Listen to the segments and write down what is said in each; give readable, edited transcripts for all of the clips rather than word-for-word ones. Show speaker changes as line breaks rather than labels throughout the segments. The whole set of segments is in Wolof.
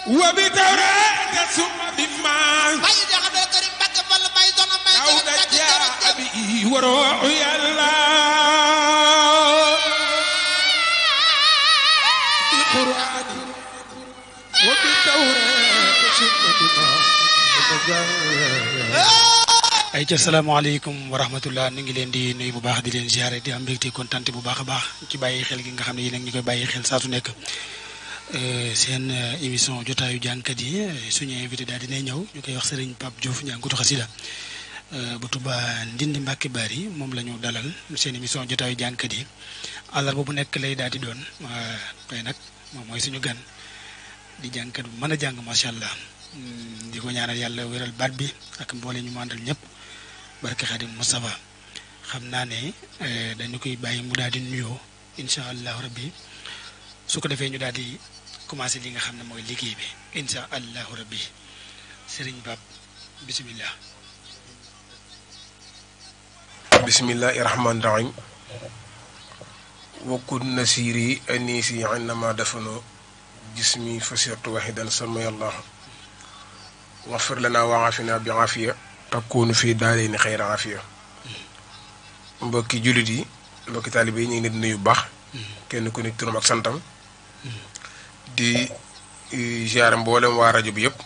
وبتوراة ثم بما داود جاء به وروح الله بالقرآن وبالتوراة ثم بما
ay ca salaamaaleykum wa rahmatullah ñu ngi leen di nuyu bu baax di leen ziare di am mbégte kontaan bu baax a baax ci bàyyi xel gi nga xam ne yéen a ngi koy bàyyi xel saa su nekk seen émission jotaayu jàngkat yi suñu invité daal dinay ñëw ñu koy wax Serigne Pape Diouf jàngkatu xasida bu Touba Ndindi Mbacke Bari moom la ñu dalal seen émission jotaayu jàngkat yi àllarba bu nekk lay daal di doon tey nag moom mooy suñu gan di jàngkat bu mën a jàng macha allah di ko ñaanal yàlla wéral baat bi ak mboole ñu màndal ñëpp. barke Xadim Moustapha xam naa ne dañu koy bàyyi mu daal di nuyoo incha allahu rabbi su ko defee ñu daal di commencé li nga xam ne mooy liggéey bi incha allahu rabbi Serigne Pape bisimilah.
bismillahi rahmaani rahim. wakun nasiri anisi innama dafano jismi fasirtu wahidan samay allah wafir lana wa afina bi afiya takkuunu fii daale ni xayra afiya mbokki jullit yi mbokki taalibe yi ñu ngi leen di nuyu bu baax kenn ku nekk turam ak santam di ziare mboolem waa rajo bi yëpp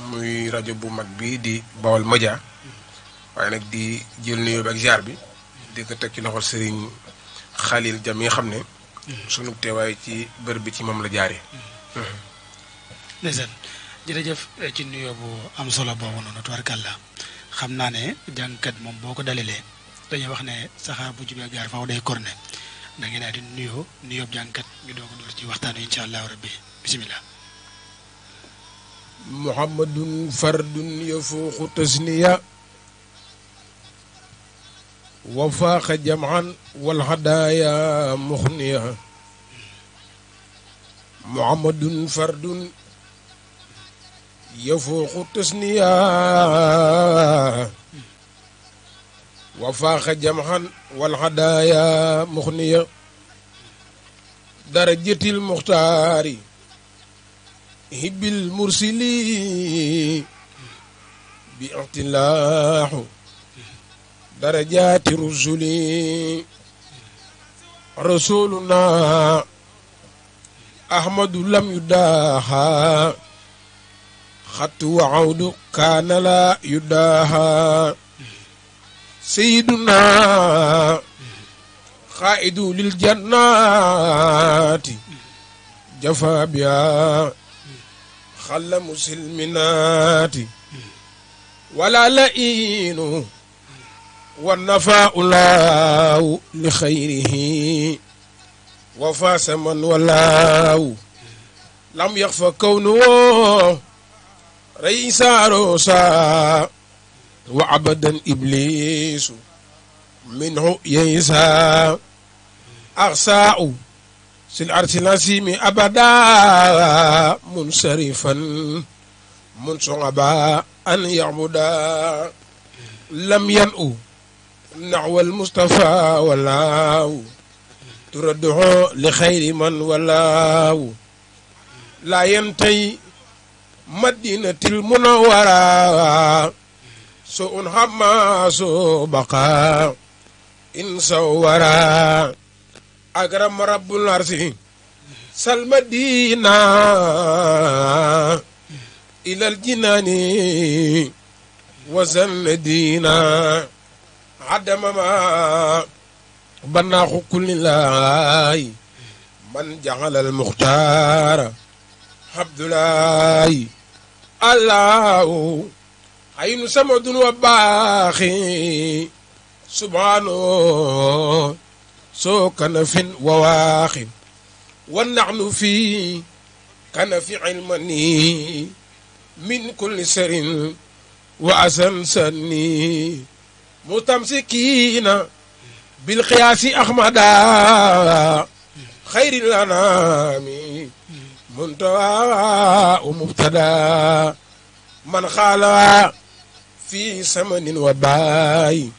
muy rajo bu mag bi di Bawol Média waaye nag di jël nuyoo bi ak ziar bi di ko teg ci loxol Serigne Khalil Jam yi nga xam ne sunu teewaay ci bër bi ci moom la jaaree.
ndeysaan jërëjëf ci nuyoo bu am solo boobu noonu tubarkàlla xam naa ne jàngkat moom boo ko dalalee dañuy wax ne saxaar bu jubee gaar faaw day korne da ngay daal di nuyoo jàngkat ñu doog a door ci waxtaan wi incha allahu rabbi bisimilah.
muhammadun fardun yafuuqu tasniya wa faaqa jam'an wal hadaaya muxniya muhammadun fardun يفوق التسنية وفاق جمعا والهدايا مخنية درجة المختار هب المرسلين باعتلاح درجات الرسل رسولنا أحمد لم يداها خط وعود كان لا يداها سيدنا خائد للجنات جفا بها خل مسلمنات ولا لئين والنفاء لا لخيره وفاس من ولاو لم يخفى كونه رئيس روسا وعبدا إبليس منه يئسا أغساء سلعرس النسيم أبدا منصرفا منصعبا أن يعبدا لم ينؤ نحو المصطفى ولاو ترده لخير من ولاو لا ينتهي مدينة المنورة سوء حماس بقى إن صورا أكرم رب العرش سالمدينة إلى الجنان وسندينا عدم ما بناخ كل الله من جعل المختار عبد الله الله عين سمد وباخي سبحانه سو كنف وواخ والنعن في كنف علمني من كل سر وأسنسني متمسكين بالقياس أحمدا خير الأنام منتوى ومبتدا من خالى في سمن وباي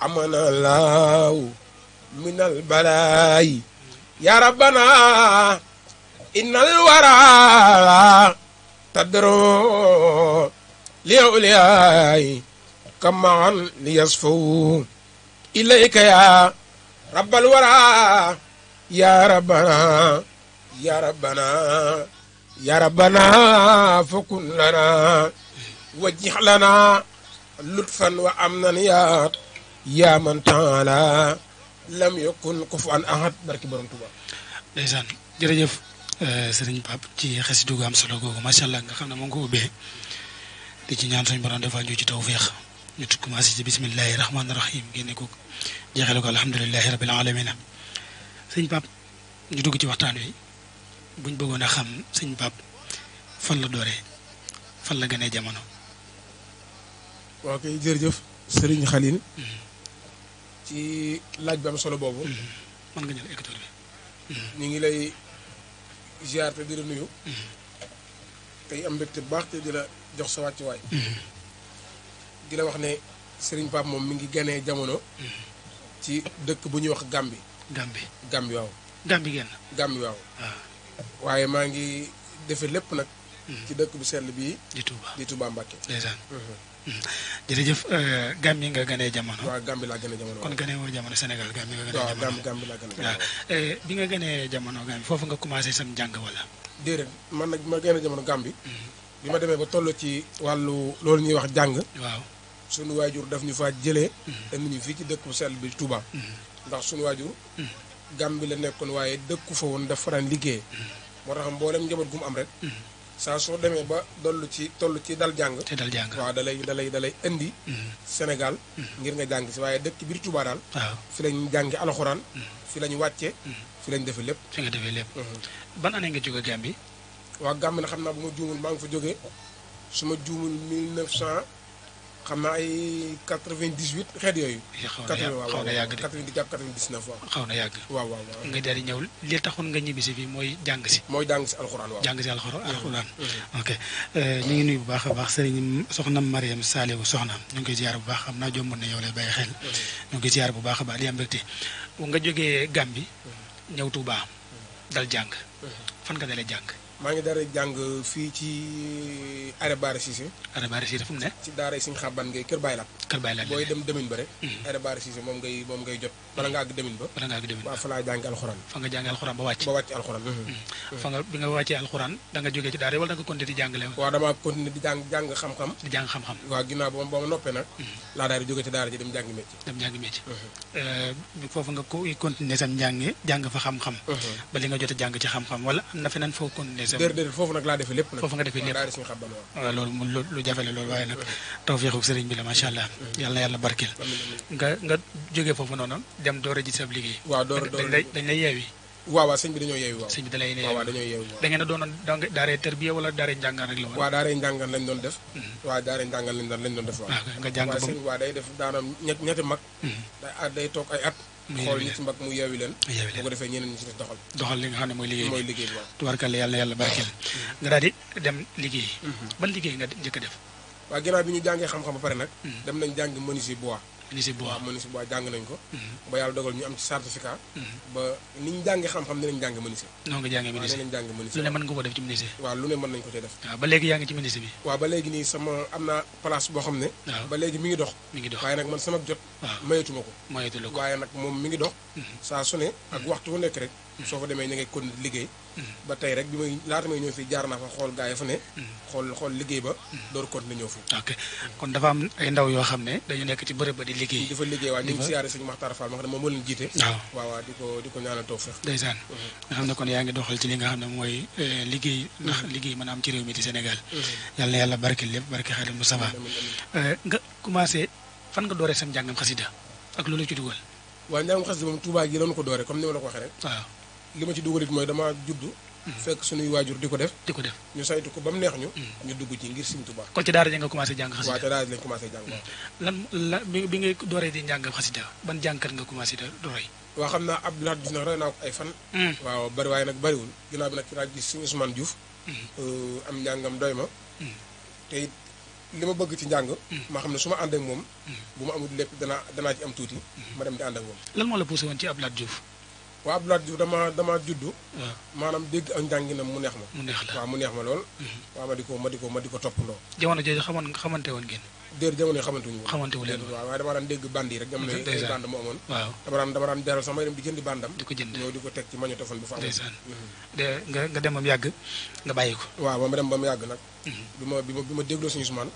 أمن الله من البلاء يا ربنا إن الورى تدرو لأولياء كما ليصفوا إليك يا رب الورى يا ربنا يا ربنا يا ربنا فكن لنا وجه لنا لطفا وأمنا يا من تعالى lam yakun kufuwan ahad barki borom Tuuba.
ndeysaan jërëjëf sëriñ Pape ci xasida gu am solo googu macha allah nga xam ne moo ngi ko ubbee di ci ñaan suñu borom defal ñu ci tawféex ñu tudd commencé ci bismillahi rahmaani rahim génne ko jeexale ko alhamdulilahi rabil alamina sëñ Pape ñu dugg ci waxtaan wi buñ bëggoon a xam sëñ Pape fan la dooree fan la gënee jamono.
waaw kay jërëjëf sëriñ Xalil. ci laaj bi am solo boobu.
mën nga jël écouteur bi.
ñu ngi lay ziar te di la nuyu. tey am mbégte bu baax te di la jox sa wàccuwaay. di la wax ne Serigne Pape moom mi ngi ganee jamono. ci dëkk bu ñuy wax Gàmbi. Gàmbi waaw.
Gàmbi genn.
Gàmbi waaw. waaye maa ngi defe lépp nag. ci dëkk bu sell bii. di Touba Mbacke.
ndeysaan. jërëjëf Gàmbi nga gënee jamono.
waaw Gàmbi laa gënee jamono.
kon gënee woo jamono Sénégal Gàmbi nga gënee jamono.
waaw Gàmbi laa gënee jamono.
waaw bi nga gënee jamono Gàmbi foofu nga commencé sam njàng wala.
déedéet man nag ma gënee jamono Gàmbi. bi ma demee ba toll ci wàllu loolu ñuy wax jàng.
waaw
sunu waajur daf ñu faa jëlee. indi ñu fii ci dëkk bu sell bi Touba. ndax sunu waajur. Gàmbi la nekkoon waaye dëkku fa woon dafa daan liggéey. moo tax mboolem njaboot gu mu am rek. saa soo demee ba toll ci dal jàng. waaw da lay indi. Sénégal. ngir nga jàng si waaye dëkk biir Touba daal.
waaw
fi lañ jàngi alxuraan. fi lañ wàcce. fi lañ defee lépp.
fi nga defee lépp. ban année nga jóge Gàmbi.
waaw Gàmbi nag xam naa bu ma juumul maa ngi fa jógee su ma juumul 1900 xam naa ay 98 xeet yooyu.
xaw na yàgg de
90 jàpp 99 waaw.
xaw na yàgg.
waaw.
nga daal di ñëw li taxoon nga ñibbisi fii mooy jàng si.
mooy jàng si alxuraan waaw.
jàng si alxuraan. ok ñu ngi nuyu bu baax a baax sëriñ soxna Mariam Saliou soxna ñu ngi koy ziar bu baax xam naa jomboon na yow lay bàyyi xel. ñu ngi koy ziar bu baax a baax di am mbégte nga jógee Gàmbi ñëw Touba dal jàng fan nga dalee jàng.
maa ngi dara jàng fii ci Arrêt Bara Cissé.
Arrêt Bara Cissé fu mu ne.
ci daara Sëñ Xaban ngay Kër Baye Lat.
Kër Baye Lat
booy dem demin ba rek. Arrêt Bara Cissé moom ngay jot. bala nga àgg demin ba. waaw fa laa jàngi alxuraan.
fa nga jàngi alxuraan ba wàcc.
alxuraan.
fa nga bi nga wàccee alxuraan da nga jógee ci daara wala da nga continuer di jàngale.
waaw damaa continuer di jàng xam-xam.
di jàng xam-xam.
waaw ginnaaw ba ma noppee nag. laa daal di jóge ci daara ji dem jàngi métier.
foofu nga ko continuer sam jàng fa xam-xam. ba li nga jot a jàng ci xam-xam wala am na feneen foo continuer sam.
déedéet foofu nag laa defee lépp nag.
foofu nga defee lépp waaw loolu lu jafe la loolu waaye nag tawfeexu sëriñ bi la macha allah yàlla na yàlla barkeel. nga jógee foofu noonu dem door a ji sab liggéey.
waaw
dañ lay yeewi.
waaw sëñ bi dañoo yeewi waaw.
sëñ bi da lay yeewi
waaw dañoo yeewi waaw.
da ngeen a doonoon daaree tërbiya wala daaree njàngaan rek la woon.
waaw daaree njàngaan lañ doon def. waaw daaree njàngaan lañ doon def waaw.
nga jàng ba
sëñ waaw day def daanam ñetti mag. day toog ay at. xool ñi ci mag mu yeewi leen. bu ko defee ñeneen ñi ci doxal
li nga xam ne mooy liggéey
bi waaw.
tubarkalla yàlla na yàlla barkeel nga daal di dem liggéey. ban liggéey nga njëkk a def.
waaw ginnaaw bi ñu jàngee xam-xam ba pare nag. dem nañ jàngi menuisier bois.
menuisier
bois jàng nañ ko. ba yàlla dogal ñu am ci certificat. ba ni ñu jàngee xam-xam dinañ jàng menuisier.
noonu nga jàngee menuisier
dinañ jàng menuisier.
lu ne mën nga ko def ci menuisier.
waaw lu ne mën nañ ko cee def.
waaw ba léegi yaa ngi ci menuisier bi.
waaw ba léegi nii sama am naa place boo xam ne.
waaw
ba léegi mi ngi dox. waaye nag man sama jot. mayetuma ko. waaye nag moom mi ngi dox. saa su ne ak waxtu wu nekk rek. soo fa demee ñu ngay continuer liggéey. ba tey rek bi may laata may ñëw fii jaar naa fa xool gaa yi fa ne. xool liggéey ba door continuer ñëw fii.
ok kon dafa am ay ndaw yoo xam ne dañu nekk ci bërëb ba di liggéey.
di fa liggéey waaw ñu ngi siyaare sëñ Maxtaar Fall ma xam ne moom moo leen jiite. waaw di ko ñaanal tawfeex.
ndeysaan nga xam ne kon yaa ngi doxal ci li nga xam ne mooy liggéey ndax liggéey mën a am ci réew mi di Sénégal. yàlla na yàlla barkeel lépp barke Xaadim Mustafa nga commencé fan nga dooree sam njàngam xasida ak loolu ci dugal.
waaw njàngam xasida moom Touba gi lañu ko dooree comme ni ma la ko waxee rek.
waaw
li ma ci dugal it mooy dama judd. fekk suñuy waajur di ko def. ñu saytu ko ba mu neex ñu. ñu dugg ci ngir Sëriñ Tuubaa.
kon ci daara ji nga commencé jàng xasida.
waaw ci daara ji lañ commencé jàng waaw.
lan bi ngay dooree di njàng xasida ban jàngkat nga commencé di roy.
waaw xam naa Abdoulaye Diouf nag roy naa ko ay fan. waaw bari waaye nag bariwul ginnaaw bi nag ci laa gis suñu Ousmane Diouf. am njàngam doy ma. te it li ma bëgg ci njàng. ma xam ne su ma ànd ak moom. bu ma amul lépp danaa ci am tuuti. ma dem di ànd ak moom.
lan moo la poussé woon ci Abdoulaye Diouf.
waaw Abdoulaye Diouf dama juddu.
waaw
maanaam dégg ak njànginam mu neex ma.
mu neex la
waaw mu neex ma lool. waaw ma di ko toppandoo.
jamono jooju xamante woon ngeen.
déer jamono yi xamante wuñu woon.
xamante wu leen
waaw waaye dama daan dégg band yi rek jamono yi ay band mu amoon.
waaw
dama daan jaral sax may dem di jëndi bandam.
di ko jënd
ñëw di ko teg ci magnétophone bi fa amoon.
ndeysaan nga dem ba mu yàgg nga bàyyi ko.
waaw ba ma dem ba mu yàgg nag. bi ma dégloo suñu Ousmane.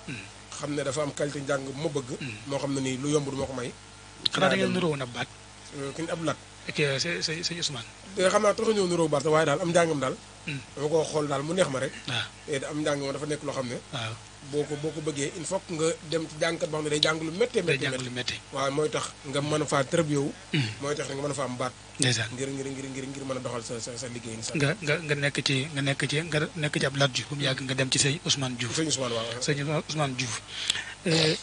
xam ne dafa am qualité njàng bu ma bëgg. moo xam ne nii lu yomb du ma ko may.
xanaa da ngeen nuroo woon ab baat.
ki ñu Abdoulaye.
ok sëñ Ousmane.
xam naa tax ñëw nuroo baat waaye daal am njàngam daal. dama ko xool daal mu neex ma rek.
waaw
te am njàng moom dafa nekk loo xam ne.
waaw
boo ko bëggee il faut nga dem ci jàngkat boo xam ne day jàng lu méttee
day jàng lu métti.
waaw mooy tax nga mën a faa tërëb yow. mooy tax nga mën a faa am baat.
ndeysaan
ngir mën a doxal sa liggéey.
nga nekk ci ab Lat Diouf bu mu yàgg nga dem ci sëñ Ousmane Diouf.
sëñ Ousmane waaw
sëñ Ousmane Diouf.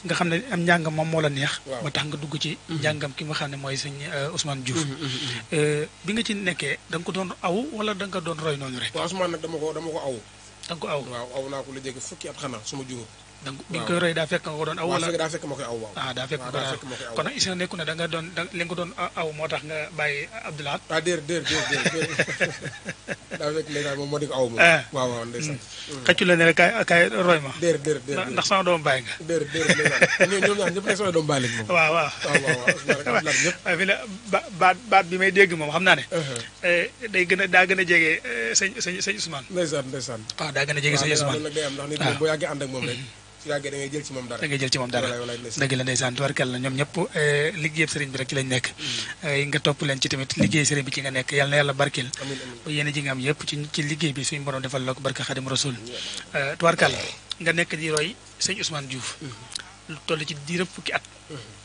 nga xam ne am njàngam moom moo la neex. ba tax nga dugg ci njàngam ki nga xam ne mooy sëñ Ousmane Diouf. bi nga ci nekkee da nga ko doon aw wala da nga ko doon roy noonu rek.
waaw Ousmane nag dama ko aw.
da nga ko aw.
waaw aw naa ko lu jege fukki at xanaa su ma jugoo.
donc bi nga koy roy daa fekk nga ko doon aw. wala
daa fekk ma koy aw waaw.
daa fekk nga ko kon nag is na nekku ne da nga doon li nga ko doon aw moo tax nga bàyyi Abdoulaye.
ah déer daa fekk ndeysaan moom moo di ko aw moom. waaw ndeysaan.
xëccu la ne rek kaay roy ma.
déer
ndax sama doom bàyyi nga.
déer ndeysaan ñoom ñaar ñëpp nekk sama doom bàyyi lañ moom.
waaw fi la baat bi may dégg moom xam naa ne. daa gën a jege sëñ Ousmane.
ndeysaan.
waaw daa gën a jege sëñ Ousmane.
nag day am ndax nit moom boo yàggee ànd ak moom rek. su yàggee da ngay jël ci moom dara.
dëgg la ndeysaan tubarkal la ñoom ñëpp liggéeyam sëriñ bi rek ci lañ nekk. nga topp leen ci tamit liggéey sëriñ bi ci nga nekk yàlla na yàlla barkeel. yéen ji nga am yëpp ci liggéey bi suñu borom defal la ko barka Xadim Rasul. tubarkal nga nekk di roy sëñ Ousmane Diouf. lu toll ci diirëb fukki at.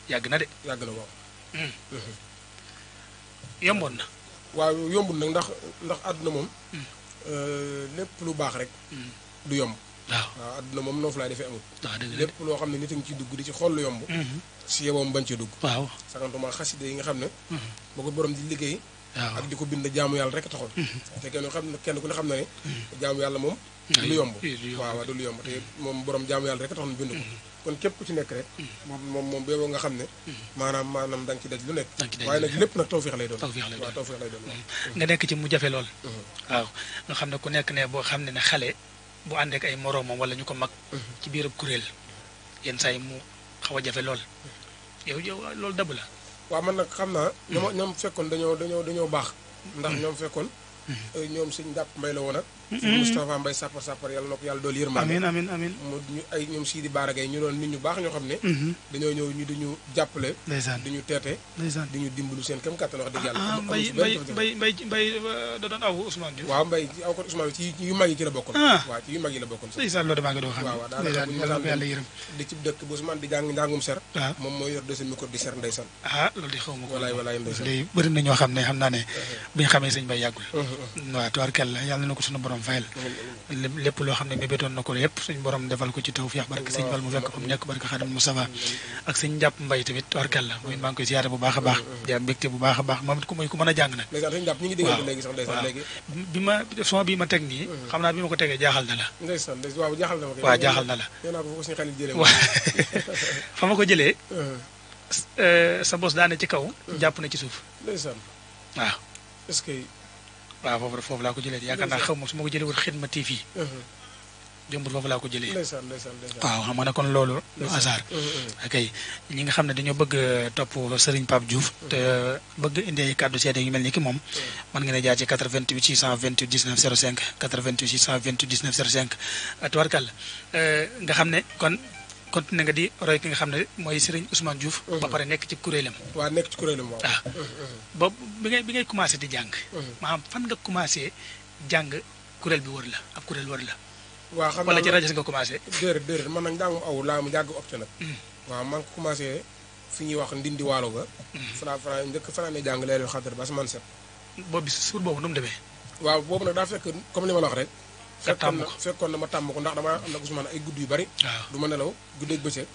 yàgg na de.
yàgg na waaw.
yomboon na.
waaw yombul nag ndax àdduna moom. lépp lu baax rek. du yomb. waaw àdduna moom noofu laay defee amul. lépp loo xam ne nit a ngi ciy dugg di ci xool lu yomb. si yow moom bañ ci dugg.
waaw
sakantuma xasida yi nga xam ne. boo ko borom di liggéey. ak di ko bind jaamu yàlla rek taxoon. te kenn ku ne xam na ne. jaamu yàlla moom. du lu yomb waaw du lu yomb te moom borom jaamu yàlla rek taxoon bind ko. kon képp ku ci nekk rek. moom boobu nga xam ne. maanaam da nga ci daj lu nekk. waaye nag lépp nag tawfeex lay doon. waaw tawfeex lay doon
nga nekk ci mu jafe lool. waaw nga xam ne ku nekk ne boo xam ne xale bu ànd ak ay moroomam wala ñu ko mag. ci biir ab kuréel yenn saa yi mu xaw a jafe lool. yow loolu dabb la.
waaw man nag xam naa. ñoom fekkoon dañoo baax. ndax ñoom fekkoon. ñoom sëñ Ndàpp Mbay la woon ak. sëñ Moustapha Mbay sàppar yàlla na ko yàlla dool yërmande.
amiin
ñoom Sidi Baara Gaye ñu doon nit ñu baax ñoo xam ne. dañoo ñëw ñu diñu jàppale.
ndeysaan
di ñu teete.
ndeysaan
di ñu dimbalu seen kem kàttan wax dëgg yàlla.
mbay da doon aw Ousmane Diouf.
waaw mbay aw ko Ousmane ci yu mag yi ci la bokkoon. waaw ci yu mag yi la bokkoon.
ndeysaan loolu damaa ngi doon xam.
waaw daanaka bu ñu masaan
yàlla yërëm
di ci dëkk bu Ousmane di jàng njàngum ser.
waaw
moom mooy yor deuxième micro di ser ndeysaan.
loolu di xaw ma ko.
walaay ndeysaan
day bëri na ñoo xam ne xam naa ne bi ñu xamee sëñ Bay yàggul. waaw tubaarkàlla yàlla na ko suñu borom fayal. lépp loo xam ne mébétoon na ko yëpp suñu borom defal ko ci tawfiix barke sëñ Fall mu fekk mu nekk barke Xadim Mustafa ak sëñ Njàpp Mbay tamit tubaarkàlla muy maa ngi koy siyaare bu baax a baax di am mbégte bu baax a baax moom it ku mën a jàng nag.
ndeysaan sëñ Njàpp ñu ngi déggante léegi sax ndeysaan léegi.
bi ma son bii ma teg nii xam naa bi ma ko tegee jaaxal na la.
ndeysaan waaw jaaxal na ma.
waaw jaaxal na la.
nee naa ko foofu suñu xel jëlee.
waaw fa ma ko jëlee. sa bos daane ci kaw. jàpp na ci suuf.
ndeysaan.
waaw.
est-ce que.
waaw foofu laa ko jëlee yaakaar naa xaw ma su ma ko jëlee woon Xidma TV. jombul foofu laa ko jëlee.
ndeysaan.
waaw xam nga ne kon loolu lu hasard. ok ñi nga xam ne dañoo bëgg topp Serigne Pape Diouf. te bëgg indi ay kàddu seede yu mel ni ki moom. mën ngeen a jaar ci 88 628 19 05 88 628 19 05 tubarkàlla nga xam ne kon continué nga di roy ki nga xam ne mooy Serigne Ousmane Diouf. ba pare nekk ci kuréelam.
waaw nekk ci kuréelam waaw.
ba bi ngay commencé di jàng. maanaam fan nga commencé jàng kuréel bi wër la ab kuréel wër la.
waaw xam naa
wala ci rajo nga commencé.
déedéet man nag njàngum aw laa mu jàgg opté nag. waaw maa ngi ko commencé fi ñuy wax ndindi waalo ga. fanaa njëkk fanaa ne jàng leelu xadar ba asamaan set.
boobu bi suur boobu nu mu demee.
waaw boobu nag daa fekk comme li ma la wax rek.
fekkoon
na ma tàmm ko ndax damaa am nag Ousmane ay guddi yu bari.
waaw
du ma nelaw guddeeg bëccëg.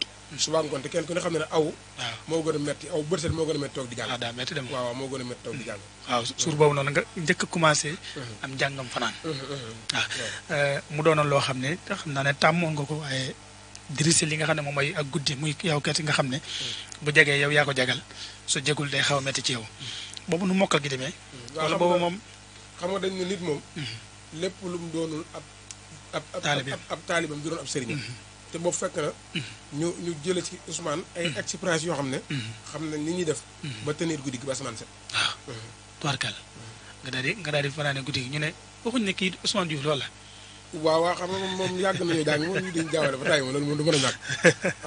suba ngoon te kenn ku ne xam ne ne aw.
waaw
moo gën a metti aw bërsel moo gën a metti toog di jàng.
daa metti dem
waaw moo gën a metti toog di jàng.
waaw suur boobu noonu nga njëkk a commencé. am njàngam fanaan. waaw mu doonoon loo xam ne xam naa ne tàmmoon nga ko waaye dirisi li nga xam ne moom mooy ak guddi muy yow kat nga xam ne bu jegee yow yaa ko jagal su jegul day xaw a metti ci yow boobu nu mokkal gi demee wala boobu moom
xam nga dañ ne nit moom lépp lu mu doonul ab taalibam du doon ab sëriñam te boobu fekk na ñu jële ci Ousmane ay expérience yoo xam ne xam ne ni ñuy def ba tenir guddi gi ba asamaan set
waaw tubaarkal nga daal di fanaane guddi gi ñu ne waxuñ ne kii Ousmane Diouf loolu la
waaw xam nga moom yàgg nañu jàng moom ñu diñ jaawale ba tàyyi moom loolu moom du mën a ñàkk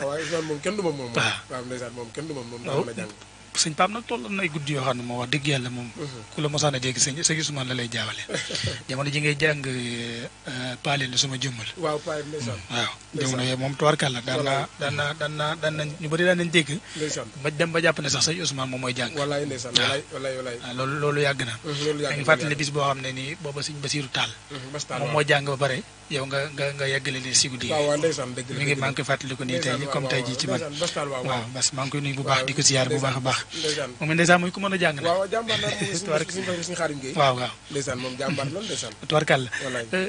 waaye Ousmane moom kenn du moom waaw ndeysaan moom kenn du moom daa mën a jàng
sëñ Pape nag toll na ay guddi yoo xam ne moom wax dëgg yàlla moom ku la mosaan a dégg sëñ Ousmane la lay jaawale jamono ji ngay jàng paaleen suma jëmmal
waaw paaleen ndeysaan
waaw jamono yooyu moom tubaarkàlla daan na ñu bëri daan nañ dégg ba dem ba jàpp ne sax sëñ Ousmane moom mooy jàng
wallaay ndeysaan wallaay
loolu yàgg na da ngi fàttali bis boo xam ne nii booba sëñ Basiiru Taal moom moo jàng ba pare yow nga yeggale li si guddi
waaw ndeysaan dëgg
mi ngi maa ngi koy fàttali ko nii tey comme tey ji ci man waaw bas maa ngi koy nuyu bu baax di ko siyaar bu baax a baax moom ndeysaan muy ku mën a jàng na
waaw jàmbaar la suñu Xaadim Gueye
waaw
ndeysaan moom jàmbaar loolu ndeysaan
tubaarkàlla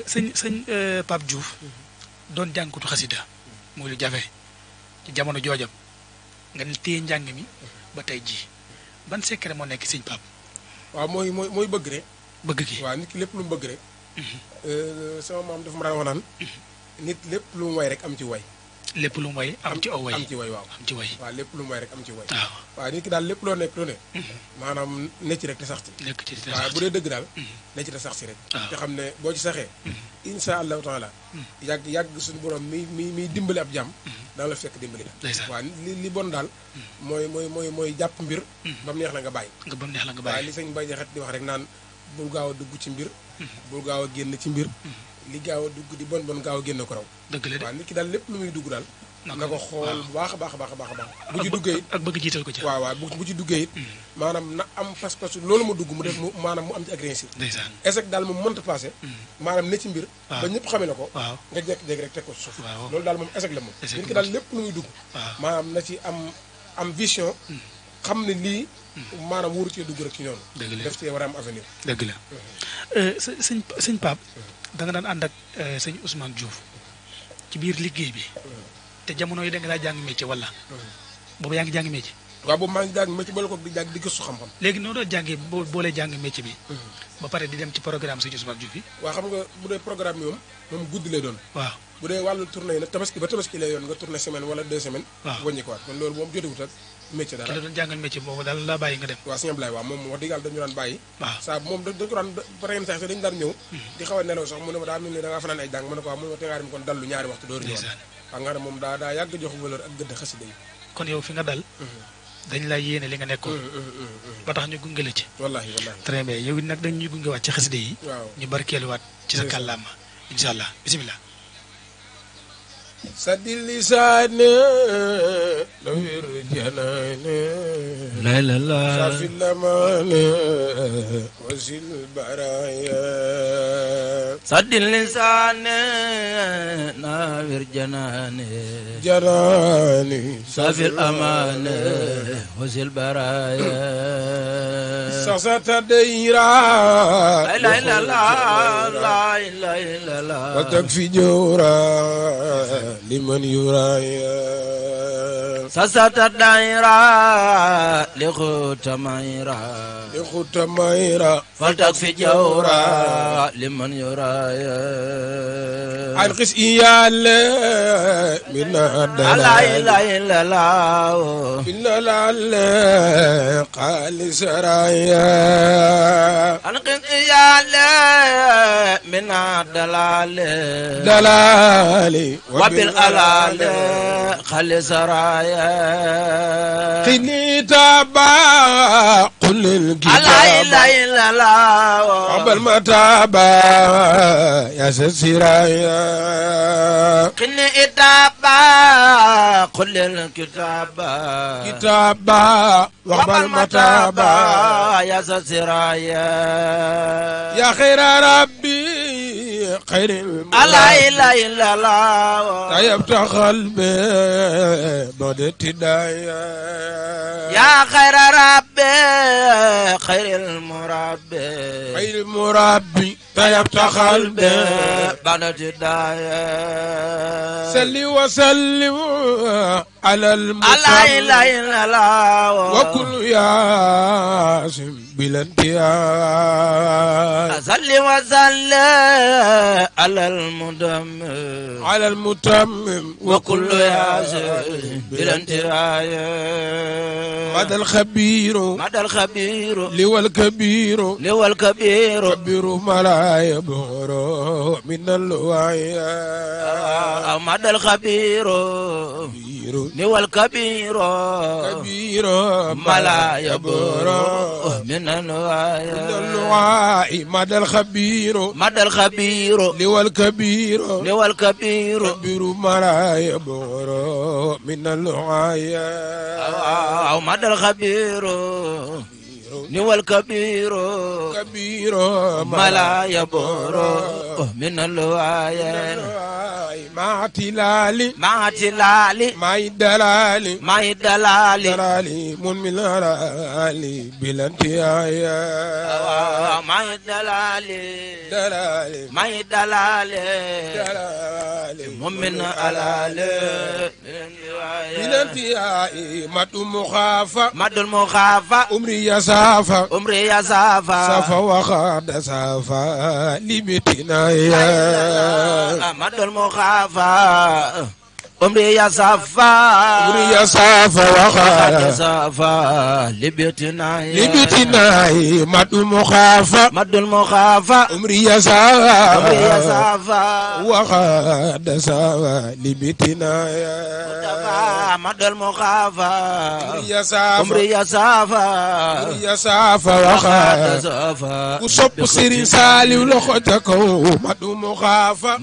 sëñ Pape Diouf doon jàngkutu xasida muy lu jafe ci jamono joojam nga téye njàng mi ba tey jii ban secret moo nekk sëñ Pape
waaw mooy bëgg rek
bëgg gi
waaw nit ki lépp lu mu bëgg rek sama maam dafa ma daan wax naan nit lépp lu mu way rek am ci way
lépp lu mu way am ci aw way
am ci way waaw
am ci way
waaw lépp lu mu way rek am ci way
waaw
waaw nit ki daal lépp loo nekk lu ne maanaam necc rek te sax ci
nekk ci te
waaw bu dee dëgg daal necc te sax ci rek te xam ne boo ci saxee insha allahu taala yàgg suñu borom mi dimbali ab jàmm dana la fekk dimbali la waaw li bon daal mooy jàpp mbir ba mu neex la nga bàyyi waaw li sëñ Baye Jaxate di wax rek naan bul gaaw a dugg ci mbir bul gaaw a génn ci mbir li gaaw a dugg di bon gaaw a génn ko raw
dëgg la de
waaw nit ki daal lépp lu muy dugg daal na ko xool bu baax a baax bu ci duggee it
ak bëgg jiital ko ci
waaw bu ci duggee it maanaam na am pas-pas loolu mu dugg mu def mu maanaam mu am ci ak réussite échec daal moom mënta passé maanaam ne ci mbir ba ñëpp xamee na ko nga jékki-jékki rek teg ko suuf loolu daal moom échec la moom nit ki daal lépp lu muy dugg maanaam na ci am vision xam ne lii maanaam wóoru cee dugg rek ci ñoom def cee war a am avenir
dëgg la sëñ Pape da nga daan ànd ak sëñ Ousmane Diouf ci biir liggéey bi te jamono yi da nga daa jàng métier wala boobu yaa ngi jàng métier
waaw boobu maa ngi jàng métier boole ko di jàng di gëstu xam-xam
léegi noo doon jàngee boolee jàng métier bi ba pare di dem ci programme sëñ Ousmane Diouf bi
waaw xam nga bu dee programme bi moom guddi lay doon
waaw
bu dee wàllu tournée yi nag tabaski ba tabaski lay yoon nga tourné semaine wala 2 semaines wàññi ko waat kon loolu moom jotewut ak métier dara
ki la doon jàngal métier boobu daal la bàyyi nga dem
waaw sëñ Ablaye waaw moom wax dëgg yàlla dañu daan bàyyi
waaw
saa moom dañ ko daan par exemple sax dañu daan ñëw di xaw a nelaw sax mu ne ma daa mel ni da ngaa fanaan ay jàng mu ne ko waaw mu ne ma te ngaa dem kon dallu ñaari waxtu door ñëwaat xam nga ne moom daa yàgg jox valeur ak gëdd xasida yi
kon yow fi nga dal dañ lay yéene li nga nekkoon ba tax ñu gunge la ci
wallaahi
très bien yow nag dañ ñu gunge waat ci xasida yi ñu barkeeluwaat ci sa kàllaama incha allah bisimilah
saddi lisaane nawir janaane
laylala
safi lamaane wasil baraya
saddi lisaane nawir janaane
janaane
safi amaane wasil baraya
sasata dayra
laylala laylala
wa takfi jawra liman yuraya
sasata daira li xuta mayra faltak fi jawra liman yuraya
alqis iyale min
la
bilal qali saraya
alqis iyale min dalali wabil alale khali saraya
qini taba qul
الكتاب
قبل ما تابا يا سسرايا
قل إتابا قل الكتاب
كتابا وقبل ما تابا
يا سسرايا
يا خير ربي خير
لا إله إلا الله
طيبت قلبي بدت دايا
يا خير ربي خير المربي
خير المربي يبتخل
بعد الهداية
سل وسلم على
لا إله إلا الله
وكل ياسم بلا انتهاء
صل وسلم على
المتمم
وكل ياسم بلا انتهاء
مدى الخبير لوى الكبير كبير ما لا يبهر من الوعي
مدى الخبير لوى الكبير ما لا يبهر من الوعي
مدى الخبير لوى الكبير كبير ما لا يبهر من الوعي
مدى الخبير لوى الكبير ما لا يبهر من الوعي
مع تلال مع دلال من الهلال بلا انتهاء
مع الدلال من الهلال
بلا انتهاء مد مخافة أمري يا صافا وخاد صافا لبتنا يا
مد المخافة أمري يا صافا
وخاد
صافا لبتنا
مد المخافة أمري يا صافا وخاد صافا لبتنا يا
مد المخافة
أمري يا صافا وخاد وصب سيرين سالي ولخوتكو مد المخافة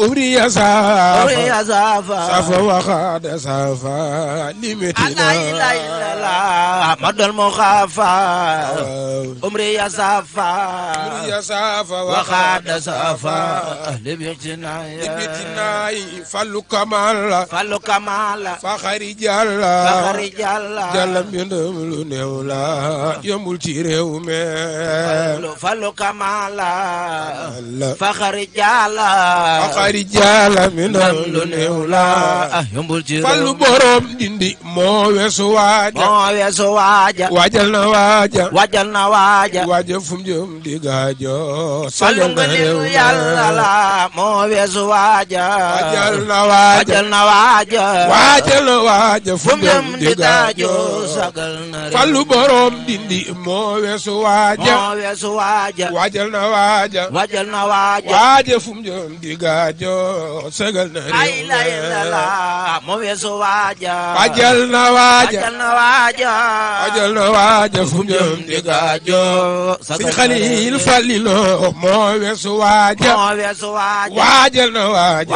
أمري يا صافا وخاد صافا لمتنا
مد المخافة أمري يا صافا وخاد صافا لبتنا
فلو كمال فخري جالا جالا بندم نولا يمول تيريو مي
فلو كمال فخري جالا بندم نولا يمول تيريو
فلو بروم دندي مو ويسو واجا واجل واجا فم جم دي غاجو
فلو نيو يالا مو ويسو واجا
waajal fu ngeen di gaajoo fallu borom dindi moo weesu waaja waajal na waaja fu ngeen di gaajoo sagal na réew
moo weesu waaja
waajal na waaja fu ngeen di gaajoo si Xaliil Falilo moo weesu waaja waajal na waaja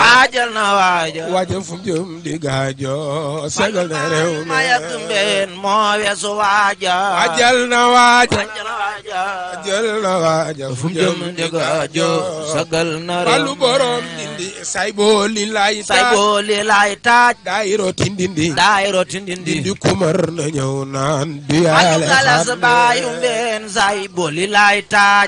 fu jëm di gaajo sagal na réew mi
moo weesu waaja
waajal na waaja fu jëm di gaajo
sagal na réew mi
Fallu borom dindi say booli lay taaj daayiro tindindi dindi kumar na ñëw naan du yaale
galas baayu mbeen say booli lay taaj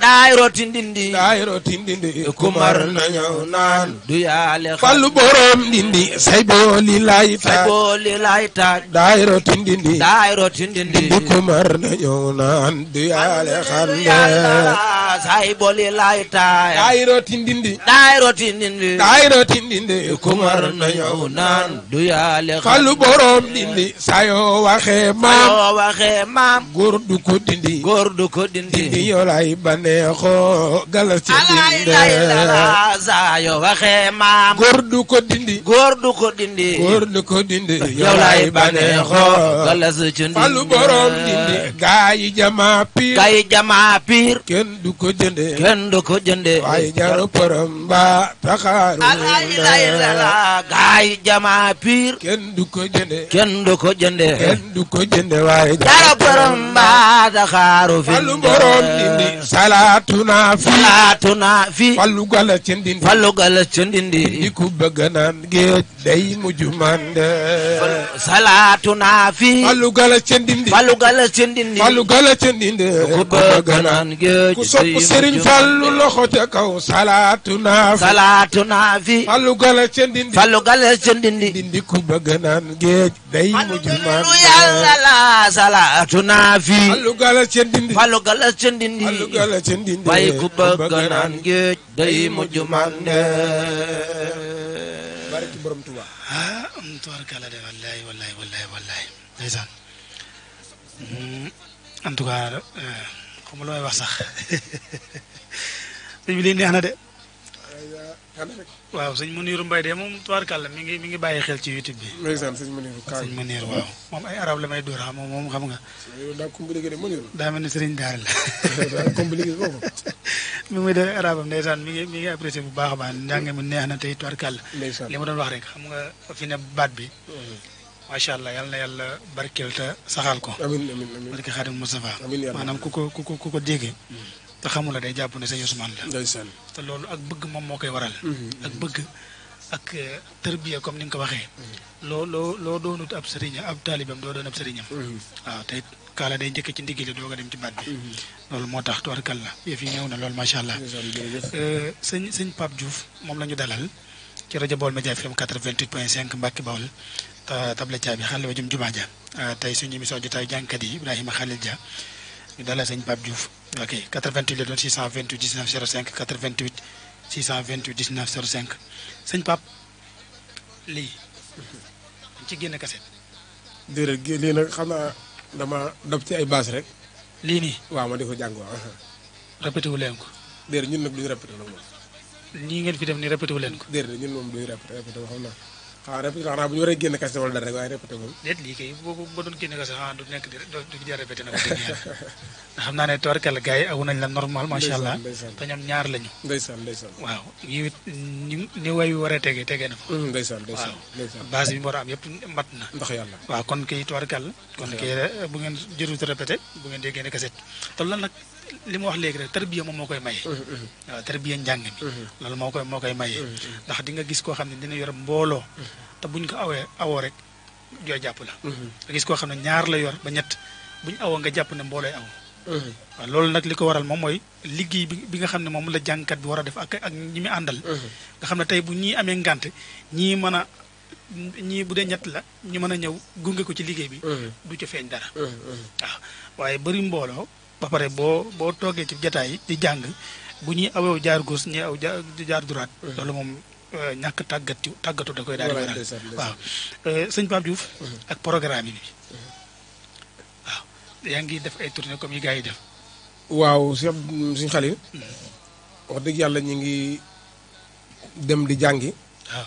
daayiro tindindi
kumar na ñëw naan du yaale
Fallu borom dindi say booli lay taaj daayiro tindindi dindi kumar na ñëw naan du yaale xande
say booli lay taaj
daayiro tindindi
kumar na ñëw naan du yaale xande
Fallu borom dindi sayo waxee maam góor du ko dindi dindi yoo lay baneexoo galas ci dinde
sayo waxee maam
góor du ko dindi
yow lay baneexoo galas ci dinde
Fallu borom dindi gaayi jamaa piir kenn du ko jënde waaye jaru përëm ba taxaaru
gaay jamaa piir
kenn du ko jënde waaye
jaru përëm ba taxaaru
Fallu borom dindi salaatuna fi Fallu gala ci ndindi
di
ku bëgg naan géej day mujj mande
salaatuna fi
Fallou Galass ca Ndindi
Fallou Galass ca Ndindi
Fallou Galass ca Ndindi
ku bëgg naan géej
ku sopp Serigne Fallou loxo ca kaw salaatuna
fi
Fallou Galass ca Ndindi
Fallou Galass ca Ndindi
Ndindi ku bëgg naan géej day mujj mande
lu yàlla la salaatuna fi
Fallou Galass ca Ndindi
Fallou Galass ca Ndindi
Fallou Galass ca Ndindi
waaye ku bëgg naan géej day mujj mande
barki borom Touba
tubaarkalla de wallaay ndeysaan en tout cas xam nga lu may wax sax sëñ bi lii neex na de waaw sëñ Muniru Mbay de moom tubaarkalla mi ngi bàyyi xel ci YouTube bi
ndeysaan sëñ Muniru
sëñ Muniru waaw moom ay arab la may door xam moom xam nga
daa compliqué de Muniru
daa mel ni sëriñ daara la
daa compliqué foofu
mi ngi def arabam ndeysaan mi ngi apprécié bu baax a baax njàng mi neex na tey tubaarkalla li ma doon wax rek xam nga fi ne baat bi macha allah yal na yàlla barkeel te saxal ko
amiin amiin amiin
barke Xaadim Moustapha
amiin yàlla
maanaam ku ko déggee te xamula day jàpp ne sëñ Ousmane la
ndeysaan
te loolu ak bëgg moom moo koy waral ak bëgg ak tërbiya comme ni nga ko waxee loo doonut ab sëriñam ab taalibam doo doon ab sëriñam waaw te kaala day njëkk ci ndigg li doog a dem ci baat bi loolu moo tax tubaarkalla yëf yi ñëw na loolu macha allah sëñ Pape Diouf moom la ñu dalal ci rajo Baol Média FM 88.5 Mbacke Baol table caabi xale wa jëm jumaa ja tey suñu émission jotaay jàngkat yi Ibrahima Khalil Dia ñu dalal sëñ Pape Diouf ok 88 la doon 628 19 05 88 628 19 05 sëñ Pape lii ci génn kaset
déedéet lii nag xam naa dama dab ci ay baas rek
lii nii
waaw ma di ko jàng waaw
répété wu leen ko
déedéet ñun nag duñu répété nag moom
nii ngeen fi def nii répété wu leen ko
déedéet ñun moom duñu répété xam naa xanaa bu ñu waree génn kaset wala dara rek waaye répété moom
déet lii kay boobu ba doon génn kaset xanaa du nekk du jar répété na ko dégg yàlla xam naa ne tubaarkalla gars yi awu nañ la normal macha allah te ñoom ñaar lañu
ndeysaan
waaw yi ni way wi waree tegee na fa
ndeysaan
base bi mu war a am yëpp mat na
ndax yàlla
waaw kon kay tubaarkalla kon kay bu ngeen jërut répété bu ngeen dee génn kaset te loolu nag li ma wax léegi rek tarbiya moom moo koy maye waaw tarbiya njàng mi loolu moo koy maye ndax di nga gis koo xam ne dina yor mbooloo te buñ ko awoo rek jooy jàpp la nga gis koo xam ne ñaar la yor ba ñett buñ awoo nga jàpp ne mboolooy aw waaw loolu nag li ko waral moom mooy liggéey bi nga xam ne moom la jàngkat bi war a def ak ñi mu àndal nga xam ne tey bu ñii amee ngànt ñii bu dee ñett la ñu mën a ñëw gunge ko ci liggéey bi du ci feeñ dara waaw waaye bëri mbooloo ba pare boo toogee ci jataay yi di jàng bu ñuy awew jaar gauche ñi aw jaar droite loolu moom ñàkk tàggatu da koy daal di waral waaw sëñ Pape Diouf ak programme yi waaw yaa ngi def ay tournée comme yi gars yi def
waaw suñ Xalil wax dëgg yàlla ñu ngi dem di jàngi
waaw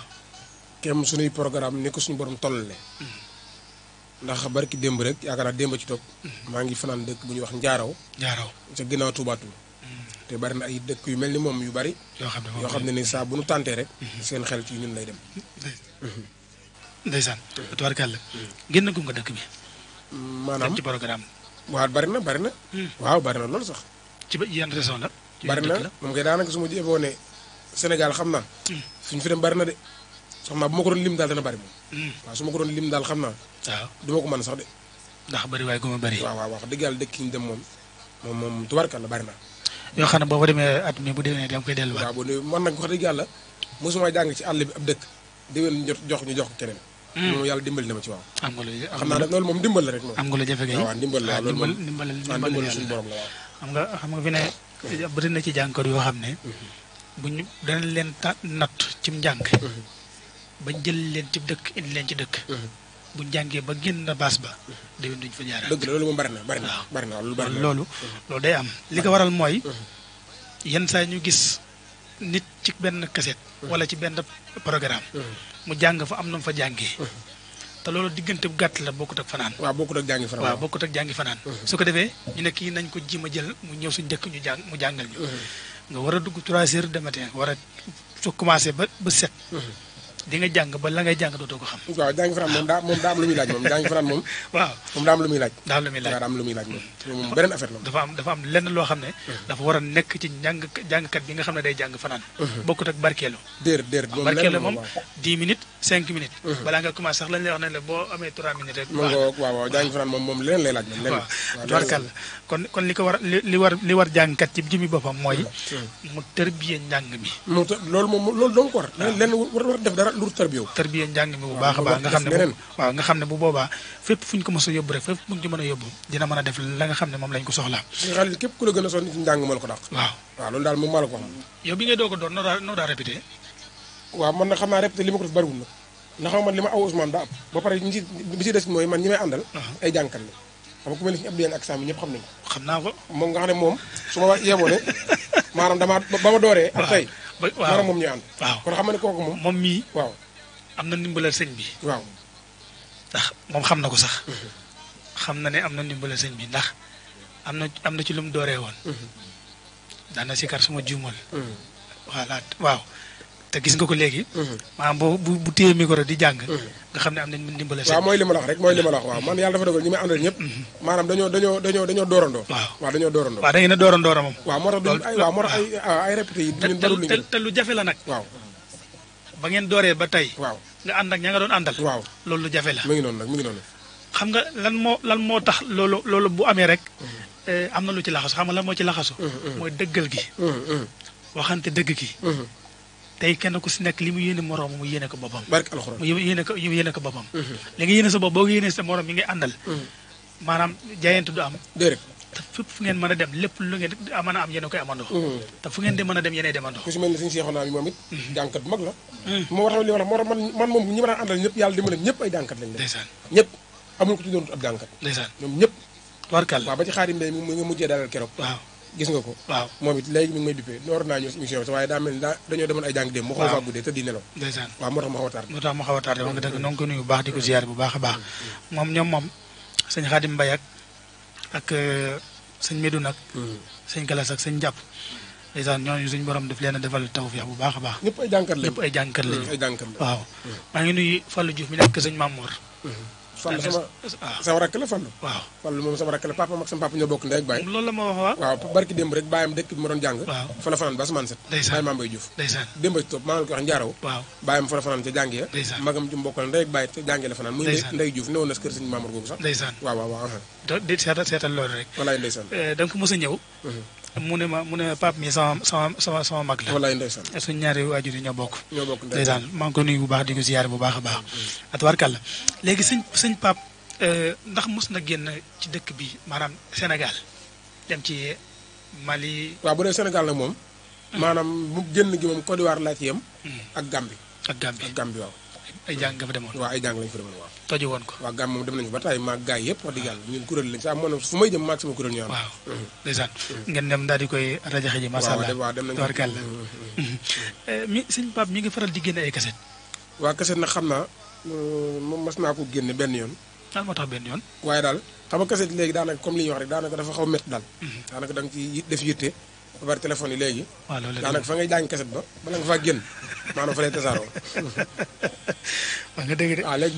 kem suñuy programme ni ko suñu borom tollale ndax barki démb rek yaakaar naa démb ci topp maa ngi fanaan dëkk bu ñuy wax njaaraw ca ginnaaw Tuubaatu te bari na ay dëkk yu mel ni moom yu bari yoo xam ne ni saa bu nu tàntee rek seen xel ci ñun lay dem
ndeysaan tubaarkàlla génn gu nga dëkk bi
maanaam
ci programme
waaw bari na waaw bari na loolu sax
ci ba yan raison la
bari na moom kay daanaka su ma jëfoo ne Sénégal xam naa suñu fi dem bari na de xam naa bu ma ko doon lim daal dana bari moom waaw su ma ko doon lim daal xam naa
waaw
du ma ko mën sax de
ndax bari waaye gu ma bari
waaw wax dëgg yàlla dëkk yi ñu dem moom tubaarkàlla bari na
yoo xam ne boo fa demee at mi bu déwénee da nga koy delluwaat
waaw bu dee man nag wax dëgg yàlla mosuma jàng ci àll bi ab dëkk déwén jox ko keneen moom yàlla dimbali na ma ci waaw
am nga lu
xam naa loolu moom dimbal la rek moom
am nga lu jafe kay
waaw dimbal la loolu moom
dimbal
suñu borom la waaw
xam nga fi ne bëri na ci jàngkat yoo xam ne buñu dana leen natt cim njàng bañ jël leen ci dëkk indi leen ci dëkk buñ jàngee ba génn baas ba déwén duñ fa jaaraat
dëgg la loolu moom bari na
loolu day am li ko waral mooy yenn saa ñu gis nit ci benn kaset wala ci benn programme mu jàng fa am na mu fa jàngee te loolu diggante bu gàtt la bokkut ak fanaan
waaw bokkut ak jàngi fanaan
su ko defee ñu ne kii nañ ko jima jël mu ñëw suñ dëkk mu jàngal ñu nga war a dugg 3 heures de matin war a su commencé ba 7 di nga jàng ba la ngay jàng dootoo ko xam
waaw jàngi fanaan moom daa am lu muy laaj moom jàngi fanaan moom
waaw
moom daa am lu muy laaj moom beneen affaire la
dafa am lenn loo xam ne dafa war a nekk ci jàngkat bi nga xam ne day jàng fanaan bokkut ak barkeelu
déer
barkeelu moom 10 minutes 5 minutes. balaa nga commencé sax lañ lay wax ne la boo amee 3 minutes rek.
ma ngoog waaw jàng fanaan moom leneen lay laaj moom. leneen
waaw tubaarkàlla kon li ko war li war jàngkat ci jëmi boppam mooy. mu tërbiye njàng mi.
loolu dong ko war. lenn war def dara lu tërbiyew.
tërbiye njàng mi bu baax a baax nga xam ne bu boobaa fépp fu ñu ko mos a yóbbu rek fépp fu ñu ci mën a yóbbu dina mën a def la nga xam ne moom lañ ko soxlaa.
nga xam ne képp ku la gën a sonn ci njàng moo la ko dàq. waaw loolu daal moom maa la ko xam.
yow bi ngay doog a doon noo daa répété.
waaw man nag xam naa répété li ma ko def bariwul nag ndax man li ma aw Ousmane daa am ba pare bi ci des mooy man ñi may àndal ay jàngkat la xam nga ku mel ni si Abdou Yang ak Sami ñëpp xam nañu ko.
xam naa ko
moom nga xam ne moom su ma yeboo ne maanaam damaa ba ma dooree ak tey maanaam moom ñuy ànd kon xam nga ne kooku moom
mii
waaw
am na ndimbalal sëñ bi
waaw
ndax moom xam na ko sax xam na ne am na ndimbalal sëñ bi ndax am na ci lu mu dooree woon daana si kar suma juumal voilà waaw te gis nga ko léegi maanaam bu téye micro di jàng nga xam ne am nañ ndimbalal sëñ
waaw mooy li ma la wax rek mooy li ma la wax waaw man yàlla dafa dogal ñi may àndal ñëpp maanaam dañoo doorandoo waaw dañoo doorandoo
waaw da ngeen a doorandoora moom
waaw moo tax ay répété yi ñun barul
te lu jafe la nag
waaw
ba ngeen dooree ba tey
waaw
nga ànd ak ña nga doon àndal
waaw
loolu lu jafe la
mi ngi noonu nag mi ngi noonu
xam nga lan moo tax loolu bu amee rek am na lu ci laxasu xam nga lan moo ci laxasu mooy dëggal gi waxante dëgg gi tey kenn ku si nekk li mu yéene moroom mu yéene ko boppam
barke alxuraan
mu yéene ko boppam li nga yéene sa bopp boo ko yéene sa moroom mi ngi àndal maanaam jaayante du am
déedéet
te fépp fu ngeen mën a dem lépp lu ngeen mën a am yéen a koy amandoo te fu ngeen di mën a dem yéenay demandoo
ku si mel ni suñu seexoon naa bi moom it jàngkat bu mag la moo war li moo tax man moom ñi ma daan àndal ñëpp yàlla dimbali ñëpp ay jàngkat lañ
ndeysaan
ñëpp amul ko ci doon ab jàngkat
ndeysaan
ñoom ñëpp
warkal
waaw ba ci xaarim mbay mi nga mujjee dalal keroog
waaw
gis nga ko
waaw
moom it léegi mi ngi may bippee noor naa ñëw si émission bi waaye daa mel ni dañoo demoon ay jàng dem mu xaw a faa guddee te di nelaw
ndeysaan
waaw moo tax ma xaw a tardé
wax nga dëgg noo ngi ko nuyu bu baax di ko ziyaar bu baax a baax moom sëñ Xaadim Mbay ak sëñ Medu nag sëñ Galas ak sëñ Jàpp ndeysaan ñooñu suñ borom def leen a defal tawfiix bu baax a baax
ñëpp ay jàngkat lañu
ay jàngkat lañu waaw maa ngi nuyu Fallou Diouf mi nekk sëñ Mamour
Fallou sama rakk la Fallou
waaw
Fallou moom sama rakk la papa ak sama papa ñoo bokk ndey ak baay
loolu la ma wax
waaw barki démb rek baayam dëkk bi ma doon jàng fa la fanaan ba asamaan set
ndeysaan
baay Maam Bay Diouf
ndeysaan
démb ci topp maa ngi koy wax njaaraw
waaw
baayam fa la fanaan ca jàngi ya magam ju mbokkal ndey ak baay ca jàngi la fanaan muy ndey Diouf newoon na si kër sëñ Mamour googu sax
ndeysaan
waaw
di seetal loolu rek
walaay ndeysaan
da nga ko mos a ñëw mu ne pap mi sama mag la
walaay ndeysaan
suñ ñaari waajur yi ñoo bokk ndeysaan maa ngi ko nuyu bu baax di ko ziyaare bu baax a baax atubaarkàlla léegi sëñ pap ndax mos na génn ci dëkk bi maanaam Sénégal dem ci Mali.
waaw bu dee Sénégal nag moom. maanaam bu génn gi moom Côte d'Ivoire laa ci yem. ak Gambie.
ak Gambie
waaw.
ay jàng nga fa demoon.
waaw ay jàng lañu fa demoon waaw.
toji woon ko.
waaw Gambie moom dem nañu fa ba tey maag gaay yëpp wax dëgg yàlla ñun kuréel lañ sax moom fu may jëm maag sama kuréel ñu am.
waaw ndeysaan ngeen dem daal di koy rajaxe ji macha allah
waaw dem nañu
tabarkàlla mi sëñ Pape mi ngi faral di génne ay kaset.
waa kaset nag xam naa moom mas naa ko génne benn yoon.
lan moo tax benn yoon.
waaye daal xam nga kaset léegi daanaka comme li ñuy wax rek daanaka dafa xaw a métti daal. daanaka da nga ci def yitte ba bari téléphone yi léegi.
waaw loolu
daanaka fa ngay jàng kaset ba bala nga faa génn maanaam fa lay tasaaroo.
wax nga dëgg de.
waaw léegi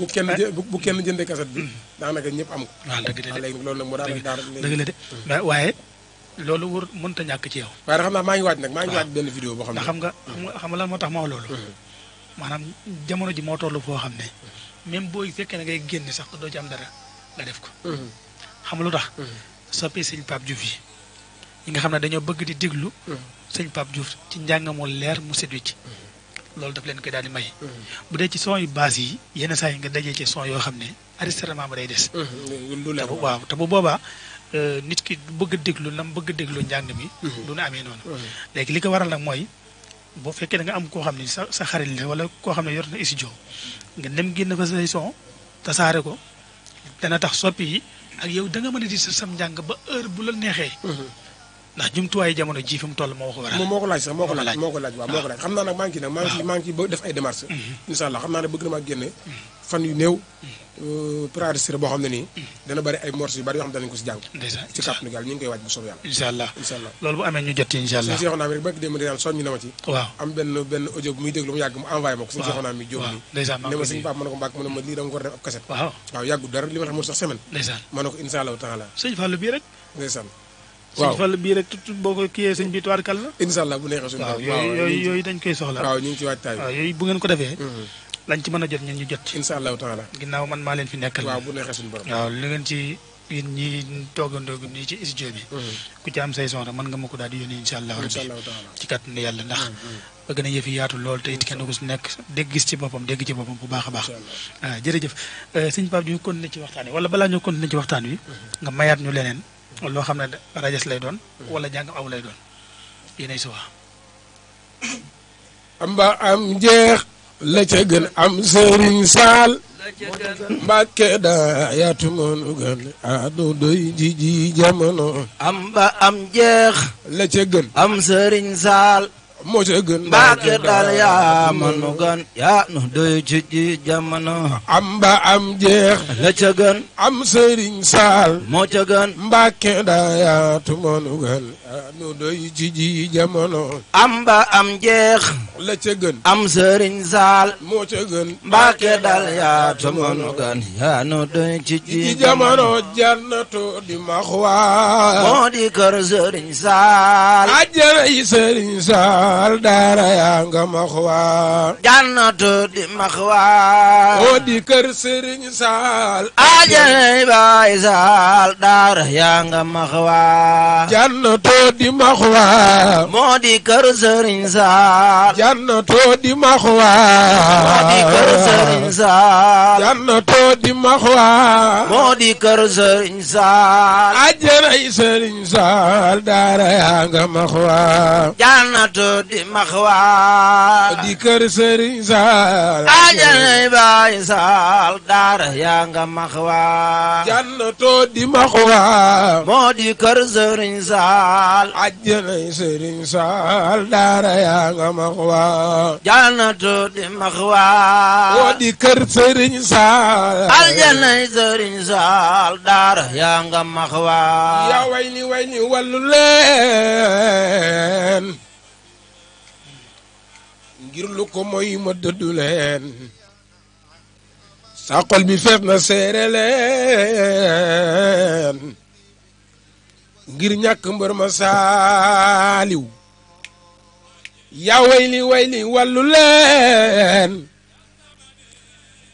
bu kenn jëndee kaset bi. daanaka ñëpp am ko.
waaw dëgg la de
léegi loolu nag moo daanaka
dëgg la de mais waaye loolu wër mënut a ñàkk ci yow.
waaye nag xam naa maa ngi waaj benn vidéo boo xam ne.
xam nga lan moo tax ma wax loolu. maanaam jamono ji moo toll foo xam ne même booy fekkee ne ngay génn sax doo ci am dara nga def ko. xam nga lu tax. soppee sëñ Pape Diouf yi nga xam ne dañoo bëgg di déglu. sëñ Pape Diouf ci njàng mu leer mu set ci loolu daf leen koy daal di may. bu dee ci son yu base yi yenn saa yi nga dajee ci son yoo xam ne enregistrement ba day des. waaw te bu boobaa nit ki du bëgg a déglu na mu bëgg a déglu njàng mi. du na amee noonu. léegi li ko waral nag mooy. boo fekkee da nga am koo xam ne sa xarit la wala koo xam ne yor na studio nga dem génn fa say son tasaare ko dana tax soppi yi ak yow da nga mën a di sam njàng ba heure bu la neexee. ndax jumtuwaayu jamono ji fi mu toll moo ko waral.
moo ko laaj sax moo ko laaj waaw moo ko laaj xam naa nag maa ngi ci ba def ay démarches. incha allah xam naa ne bëgg na maa génne fan yu néew. préenregistré boo xam ne nii. dana bari ay morceaux yu bari yoo xam ne danañ ko si jàng. ci kàttanu Yàlla ñu ngi koy waaj bu soobee yàlla.
incha allah loolu bu amee ñu jot ci incha allah.
suñu seexoon naa mi rek bëgg démb di soññu na ma ci.
waaw
am benn audio bu muy déglu mu yàgg mu envoyé ma ko. suñu seexoon naa mi jóg nii.
ndeysaan
ne ma suñu papa ma ne ko mbàkk mu ne ma lii da nga ko war a def ab kaset.
waaw
yàggu dara li ma tax mu sax semaine.
ndeysaan
ma ne ko incha allahu taala.
sëñ Fallou bii rek.
ndeysaan
waaw sëñ Fallou bii rek boo ko kiyee sëñ bi tuwaarkal la.
incha allah bu neexee suñu
waaw yooyu dañ koy soxla.
waaw ñu ngi ci waajtaay
waaw yooyu bu ngeen ko defee lañ ci mën a jot ñun ñu jot ci.
incha allahu taala.
ginnaaw man maa leen fi nekkal.
waaw bu neexee suñu borom.
waaw li ngeen ci yéen ñi toogandoo nii ci studio bi. ku ci am say son rek mën nga ma ko daal di yónnee incha allahu rabbi ci kàttanu yàlla ndax. bëgg na yëf yi yaatu lool te it kenn ku si nekk dégg ci boppam bu baax a baax. waaw jërëjëf sëñ Pape ñu continuer ci waxtaan wi wala balaa ñu continuer ci waxtaan wi. nga mayaat ñu leneen loo xam ne rajas lay doon. wala jàngam aw lay doon yéenay suwa.
amba am jeex la ca gën am sëriñ Saal. Mbàkke daa yaatu moonu gën adu doy ji jamono.
amba am jeex
la ca gën
am sëriñ Saal.
moo ca gën
Mbàkke daal yaa manu gan yaa nu doy ji jamono.
amba am jeex
la ca gën
am sëriñ Saal.
moo ca gën
Mbàkke daa yaatu moonu gën adu doy ji jamono.
amba am jeex
la ca gën
am sëriñ Saal.
moo ca gën
Mbàkke daal yaatu manu gan yaa nu doy ji
jamono. jannatu di maxwa
moo di kër sëriñ Saal.
ajjana yi sëriñ Saal daara yaa nga maxwa
jannatu di maxwa
moo di kër sëriñ Saal.
ajana baay Saal daara yaa nga maxwa
jannatu di maxwa
moo di kër sëriñ Saal.
jannatu di maxwa
moo di kër sëriñ Saal.
jannatu di maxwa
moo di kër sëriñ Saal.
ajjana yi sëriñ Saal daara yaa nga maxwa
jannatu di maxwa
di kër sëriñ Saal.
ajana baay Saal daara yaa nga maxwa
jannatu di maxwa
moo di kër sëriñ Saal.
ajjana yi sëriñ Saal daara yaa nga maxwa
jannatu di maxwa
moo di kër sëriñ Saal.
ajana sëriñ Saal daara yaa nga maxwa
yaa way ni wallu leen ngir lu ko mooy ma dëddu leen sa xol bi fees na seere leen ngir ñàkk mbër ma saaliw yaa way ni wallu leen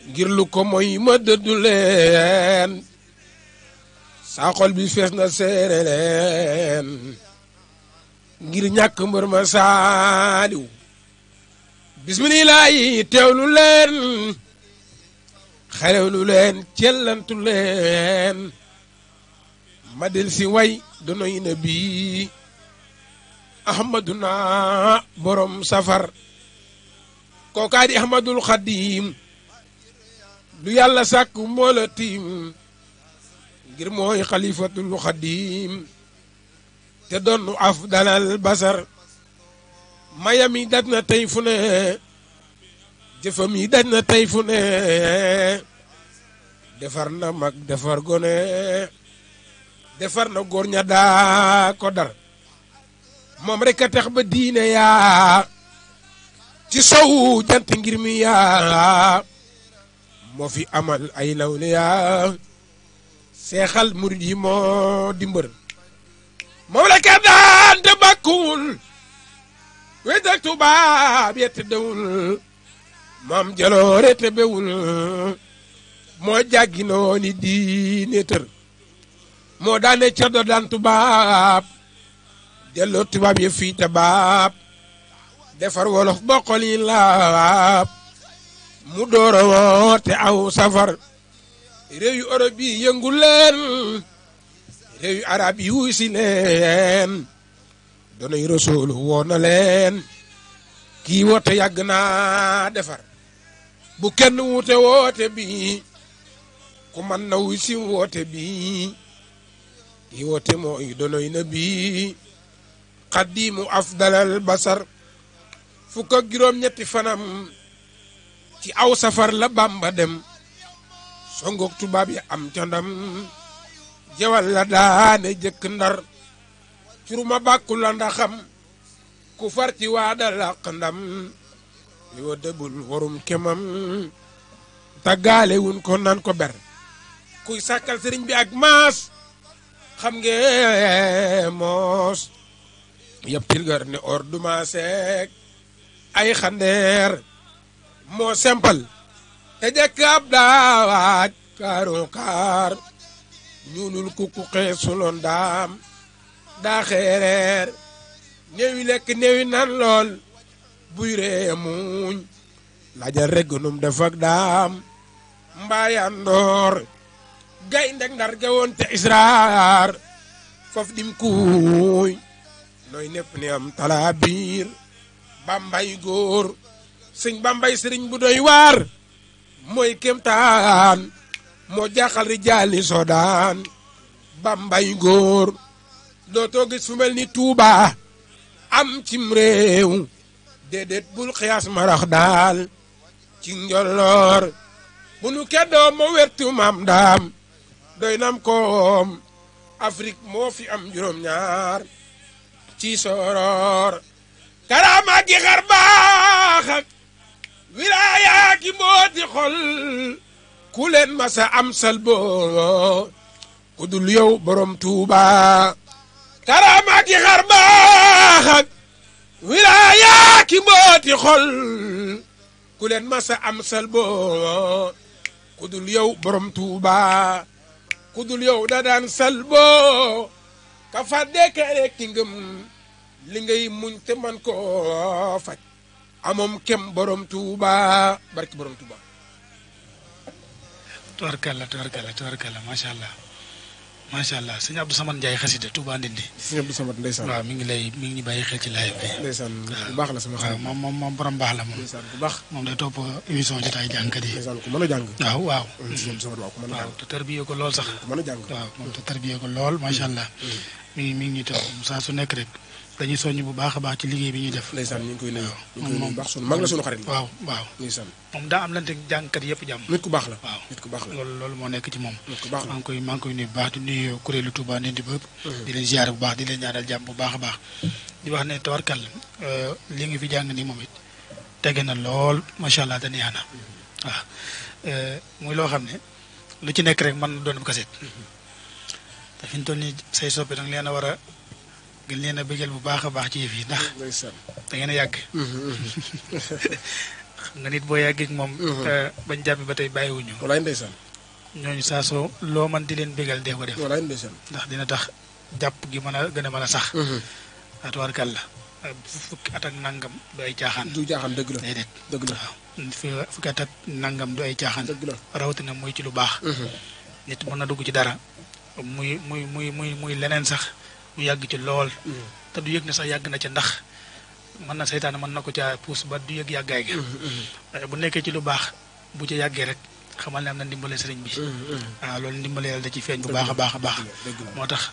ngir lu ko mooy ma dëddu leen sa xol bi fees na seere leen ngir ñàkk mbër ma saaliw bismilaahi teewlu leen xerewlu leen cellantu leen ma del si way donoy na bi ahmaduna borom safar kookaa di ahmadul xadim lu yàlla sàkk moo la tiim ngir mooy xalifatul xadim te doonu afdalal basar mayam yi daj na tey fu ne jëfam yi daj na tey fu ne defar na mag defar gone defar na góor ña daa ko dar moom rek a tax ba diine yaa ci sow jant ngir mi yaa moo fi amal ay lawle yaa seexal murid yi moo di mbër moom rek a daan te bàkkuwul wet ak tubaab yette dewul moom jaloore te bewul moo jàgginoo ni diine tër moo daane caddo daan tubaab delloo tubaab yi fii tabaab defar wolof boqol yi laab mu doora woote aw safar réew yu Europe yi yëngu leen réew yu arab yi wuy si leen doonay Rasuul woo na leen kii woote yàgg naa defar bu kenn wuute woote bi ku man na wuy si woote bi kii woote mooy doonay na bi xaddimu afdalal basar fukk ak juróom-ñetti fanam ci aw safar la Bamba dem songook tubaab yi am ca ndam jawal la daane jëkk ndar curuma bàkku la ndaxam ku far ci waada làq ndam yoo dëbul warum kemam tàggaale wun ko nan ko ber kuy sàkkal sëriñ bi ak maas xam ngeen moos yëpp tilgar ne orduma seek ay xandeer moo simple
te jekk ab daawaaj kaarul kaar ñuulul kuku xeesuloon daam daa xeereer néewi lekk néewi nan lool buy ree muñ laajal rek num def ak daam mbaayandoor gay ndek ndar gawoon te israar foof dim kuuy nooy nepp ni am talaa biir bambay góor sëñ bambay sëriñ bu doy waar mooy kéemtaan moo jaaxal rijaali soodaan bambay góor dootoo gis fu mel ni Tuuba am cim réew déedéet bul xiyaas marax daal ci njolloor bu nu keddoo ma wertu maam daam doy nam koom Afrique moo fi am juróom-ñaar ci soror karaama gi xar baax ak wilaaya gi mbooti xol ku leen masa am salboo ku dul yow borom Tuuba karaama gi xar baax ak wilaaya gi mbooti xol ku leen masa am salboo ku dul yow borom Tuuba ku dul yow da daan salboo ka fàdde kere ki ngëm li ngay muñ te man ko faj amoom kem borom Tuuba barki borom Tuuba.
tubarkalla macha allah sëñ Abdou Samad Ndiaye xasida Touba Ndindi.
sëñ Abdou Samad ndeysaan.
waaw mi ngi bàyyi xel ci live bi.
ndeysaan bu baax la sama xarit.
waaw moom borom baax la moom.
ndeysaan bu baax.
moom day topp émission jotaay jàngkat yi.
ndeysaan ku mën a jàng.
waaw.
sëñ Abdou Samad waaw ku mën a jàng.
waaw te tarbiyee ko lool sax.
ku mën a jàng.
waaw moom te tarbiyee ko lool macha allah. mi ngi ñuy topp saa su nekk rek dañuy soññ bu baax a baax ci liggéey bi ñuy def.
ndeysaan ñu ngi koy nuyu. ñu ngi koy nuyu bu baax sunu mag la sunu xarit la.
waaw.
ndeysaan.
moom daa am lante jàngkat yëpp jàmm.
nit ku baax la.
waaw
nit ku baax la.
loolu moo nekk ci moom.
nit ku baax la
maa ngi koy nuyu bu baax di nuyu kuréelu Touba Ndindi bëpp. di leen ziare bu baax di leen ñaanal jàmm bu baax a baax. di wax ne tawarkal li ngi fi jàng nii moom it tege na lool macha allah te neex na waaw muy loo xam ne lu ci nekk rek mën na doon kaset te fi ñu toll nii say soppe danga leen a war a gën leen a bëggal bu baax a baax ci yëf yi ndax da ngeen a yàgg. xam nga nit boo yàggee moom. bañ jàppi ba tey bàyyiwuñu.
walaay ndeysaan.
ñooñu saa soo loo mën di leen bëggal dee ko def.
walaay ndeysaan.
ndax dina tax jàpp gi mën a gën a mën a sax. atuwaarkal la fukki at ak nangam du ay caaxaan.
du caaxaan dëgg la
déedéet
dëgg la.
waaw fukki at ak nangam du ay caaxaan.
dëgg la
rawatina muy ci lu baax. nit mën na dugg ci dara muy leneen sax mu yàgg ci lool. te du yëg ne sax yàgg na ca ndax mën na seytaane mën na ko caa puus ba du yëg yàggaay ga. waaye bu nekkee ci lu baax bu ca yàggee rek xamal ne am na ndimbale sëriñ bi. waaw loolu ndimbale yàlla da ci feeñ bu baax a baax a baax. moo tax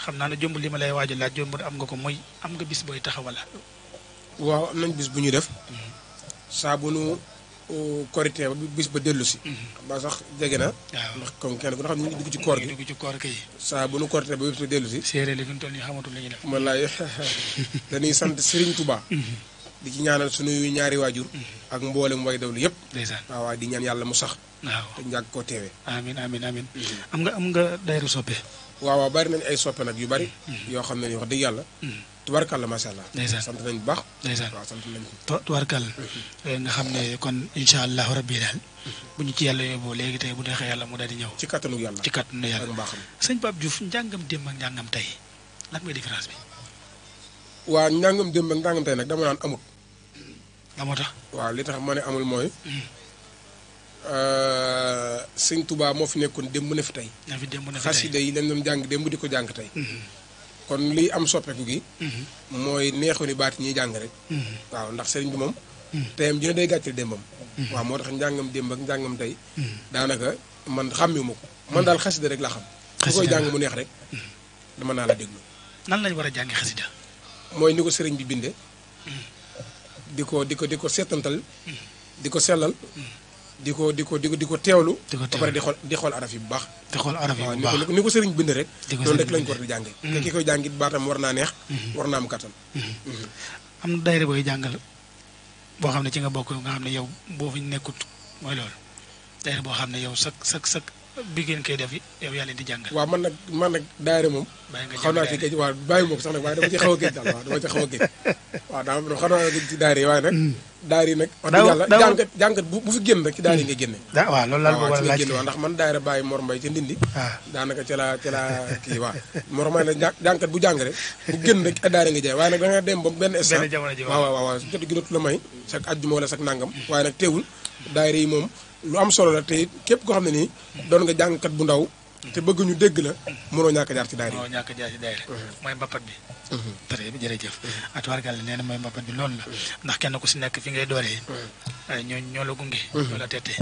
xam naa ne jomb li ma lay waaj a laaj jomb am nga ko mooy am nga bis booy taxawal.
waaw am nañ bis bu ñuy def. saa bu nu korité ba bis ba dellu si. xam naa sax jege na.
waaw
ndax comme kenn ku ne xam ne ñu ngi dugg ci koor gi.
dugg ci koor kay.
saa bu nu korité ba bis ba dellu si.
séeréer li fi mu toll nii xamatul li ñuy def.
wallaay dañuy sant Serigne Touba. di ci ñaanal sunuy ñaari waajur. ak mboolem way dawlu yëpp.
ndeysaan
waaw di ñaan yàlla mu sax.
waaw
te njàgg koo teewee.
amiin am nga dayru soppe.
waaw bari nañ ay soppe nag yu bari. yoo xam ne ni wax dëgg yàlla. tubarkalla macha allah.
ndeysaan
sant nañ bu baax.
ndeysaan
waaw sant nañ ko.
tubarkalla nga xam ne kon incha allahu rabbi daal bu ñu ci yàlla yóbboo léegi tey bu deexee yàlla mu daal di ñëw.
ci kattanu yàlla
ci kattanu yàlla
ak mbaaxam.
sëñ Pape Diouf njàngam démb ak njàngam tey lan mooy différence bi.
waaw njàngam démb ak njàngam tey nag dama naan amut.
la moo tax.
waaw li tax ma ne amul mooy. sëñ Touba moo fi nekkoon démb ne fi tey.
na fi démb na fi tey
xasida yi lañ doon jàng démb di ko jàng tey. kon liy am soppeeku gi. mooy neexu ni baati ñuy jàng rek. waaw ndax sëriñ bi moom. teyam dina day gàcceel démbam. waaw moo tax njàngam démb ak njàngam tey. daanaka man xàmmiwuma ko. man daal xasida rek laa xam. ku koy jàng mu neex rek. dama naa la déglu.
nan lañ war a jàngi xasida.
mooy ni ko sëriñ bi bindee. di ko seetantal. di ko sellal. di ko teewlu. ba pare di xool araf yi bu baax.
di xool araf yi bu baax
waaw ni ko sëriñ bind rek.
noonu
rek lañ ko war di jàngee. te ki koy jàngit baatam war naa neex. war naa am kattan.
am na daayira booy jàngal boo xam ne ci nga bokk nga xam ne yow boo fi nekkut mooy loolu daayira boo xam ne yow sak bi ngeen koy def yow yaa leen di jàngal.
waaw man nag daayira moom.
bàyyi nga
xaw naa ci géej waaw bàyyi moom sax nag waaye dama ci xaw a géej daal waaw dama ci xaw a géej waaw daa xaw naa géej ci daayira yi waaye nag. daayira yi nag. wax dëgg yàlla jàngat bu fi génn rek ci daayira yi nga génne.
waaw loolu laa bëggoon a laaj
waaw ndax man daayira bàyyi Mor Mbaye ca Ndindi. daanaka ca la kii waaw. Mor Mbaye nag jàngat bu jàng rek bu génn rek daayira nga jaay waaye nag da nga dem ba benn instant.
benn jamono ji
waaw jot gi dootu la may chaque àjjuma wala chaque nangam waaye nag teewul daayira yi moom lu am solo la te képp koo xam ne nii doon nga jàngkat bu ndaw te bëgg ñu dégg la mënoo ñàkk jaar ci daayira
mënoo ñàkk jaar ci daayira mooy mbapat bi très bien jërëjëf atuwaarkàlla nee na mooy mbapat bi loolu la ndax kenn ku si nekk fi ngay dooree ñoo la gunge ñoo la tette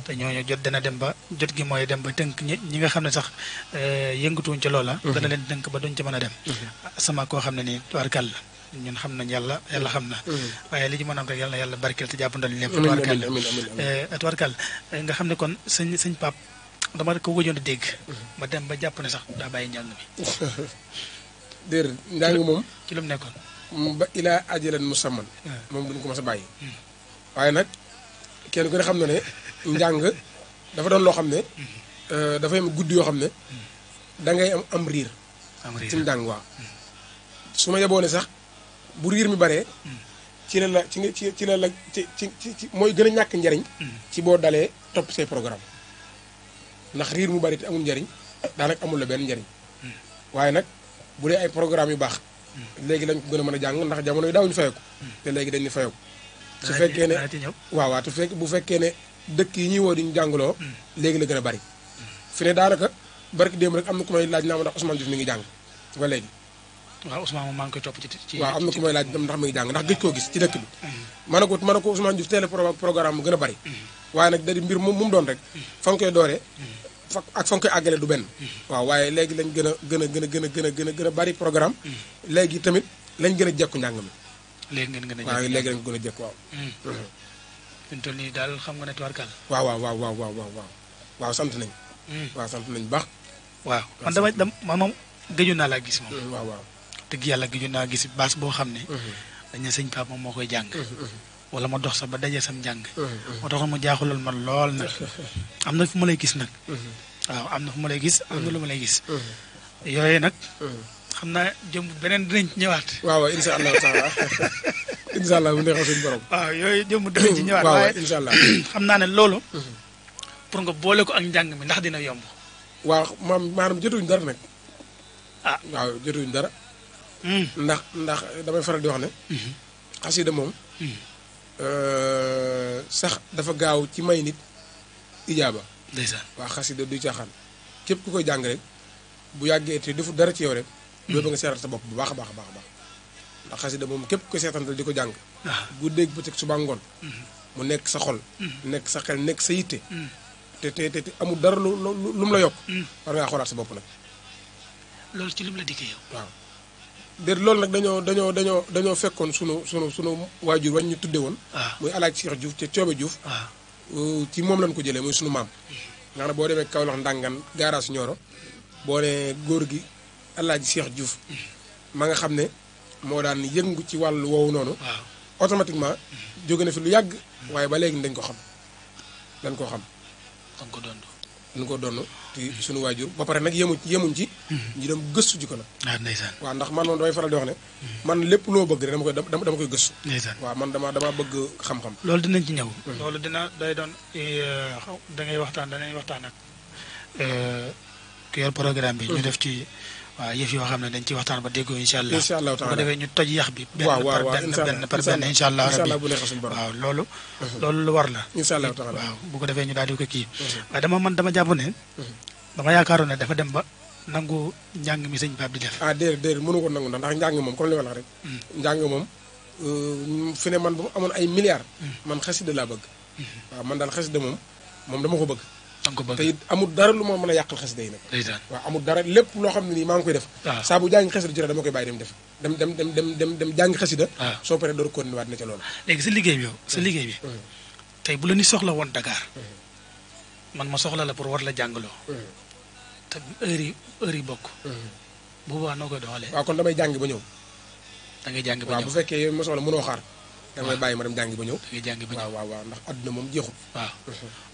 te ñooñu jot dana dem ba jot gi mooy dem ba tënk ñi nga xam ne sax yëngatuwuñ ca loola dana leen tënk ba duñ ca mën a dem sama koo xam ne nii tuwaarkàlla ñun xam nañ yàlla xam na waaye li ci mën a am rek yàlla na yàlla barkeel te jàppandal lépp tuwaarkàlla nga xam ne kon sëñ Pape dama ko wëjoon a dégg ma dem ba jàpp ne sax daa bàyyi njàng mi
déedéet njàng moom
ci lu mu nekkoon
ba ilaa ajalan musamman moom duñ ko mas a bàyyi waaye nag kenn ku ne xam na ne njàng dafa doon loo xam ne dafay am guddi yoo xam ne da ngay am riir ci njàng waaw su ma yeboo ne sax bu riir mi baree ci mooy gën a ñàkk njariñ ci boo dalee topp say programme ndax riir mu bari te amul njariñ daanaka amul la benn njariñ waaye nag bu dee ay programme yu baax léegi lañ ko gën a mën a jàng ndax jamono yi daawuñu fayeku te léegi dañu fayeku su fekkee ne waaw te bu fekkee ne dëkk yi ñuy woo di ñu jàngaloo léegi la gën a bari fi ne daanaka barki démb rek am na ku may laaj naa ma ndax Ousmane Diouf mi ngi jàng ba léegi
waaw Ousmane moom maa ngi koy topp ci
waaw am na ku may laaj ndax mi ngi jàng ndax gëj koo gis ci dëkk bi ma ne ko Ousmane Diouf teel programme mu gën a bari waaye nag da di mbir mu doon rek fa nga koy dooree ak fa nga koy àggale du benn waaw waaye léegi lañ gën a bari programme léegi tamit lañ gën a jekku njàng mi
léegi ngeen gën a
waaw léegi lañ gën a jekku waaw
fi mu toll nii daal xam nga ne tubaarkàll
waaw sant nañ waaw sant nañ baax
waaw man moom gëjoon naa laa gis moom
waaw
dëgg yàlla gëjoon naa gis baas boo xam ne dañ ne sëñ Pape moom moo koy jàng wala ma dox sax ba dajee sam njàng moo taxoon mu jaaxulal ma lool nag am na fu ma lay gis nag waaw am na fu ma lay gis am na lu ma lay gis yooyu nag xam naa jëm beneen dinañ ci ñëwaat
waaw insha allah taala insha allah bu neexee suñu borom
waaw yooyu jëm dinañ ci ñëwaat waaye
insha allah
xam naa ne loolu pour nga boole ko ak njàng mi ndax dina yomb
waaw maanaam jotuñ dara nag waaw jotuñ dara ndax damay faral di wax ne xasida moom sax dafa gaaw ci may nit ijaaba
ndeysaan
waa xasida du caaxaan képp ku koy jàng rek bu yàggee te defu dara ci yow rek loolu ba nga seetal sa bopp bu baax a baax a baax ndax xasida moom képp ku koy seetantal di ko jàng guddeeg bëccëg suba ngoon mu nekk sa xol nekk sa xel nekk sa yitte te amul dara lu mu la yokk war ngaa xoolaat sa bopp nag
loolu ci lu mu la dikkee yow
waaw déet loolu nag dañoo fekkoon sunu waajur wañ ñu tudde woon muy alaaj Cheikh Diouf te Coobe Diouf ci moom lañ ko jëlee muy sunu maam nga xam ne boo demee Kaolack Ndangan garage Nioro boo ne góor gi alaaj Cheikh Diouf ma nga xam ne moo daan yëngu ci wàllu woowu noonu automatiquement jóge na fi lu yàgg waaye ba léegi dañ ko xam dañ ko doon ci sunu waajur ba pare nag yemuñ ci ñu dem gëstu ji ko nag
ndeysaan
waaw ndax man moom damay faral di wax ne man lépp loo bëgg rek dama koy gëstu
ndeysaan
waaw man dama bëgg xam-xam
loolu dinañ ci ñëw loolu day doon dangay waxtaan ak ki yor programme bi ñu def ci waaw yëf yoo xam ne dañ ci waxtaan ba déggoo incha allah bu ko defee ñu toj yax bi benn par benn incha allah rabbi waaw loolu lu war la waaw bu ko defee ñu daal di ko kii waaye dama jàpp ne dama yaakaaroon ne dafa dem ba nangu njàng mi sëñ Pape di def
déedéet mënu ko nangu ndax njàng moom comme li ma la wax rek njàng moom fi ne man bu mu amoon ay milliards man xasida laa bëgg waaw man daal xasida moom dama ko bëgg te it amul dara lu ma mën a yàqal xasida yi nag waaw amul dara lépp loo xam ne nii maa ngi koy def saa bu jàngi xasida jotee dama koy bàyyi dem def dem jàngi xasida soo paree door continuer waat na ca loolu
léegi sa liggéey bi tey bu la ni soxla woon Dakar man ma soxla la pour war la jàngaloo te heure yi bokk bu boobaa noo koy doxalee
waaw kon damay jàngi ba ñëw
da ngay jàngi ba ñëw
waaw bu fekkee yow ma soxla mënoo xaar da ngay bàyyi ma dem jàngi ba ñëw
da ngay jàngi ba ñëw
waaw ndax adduna moom jeexul
waaw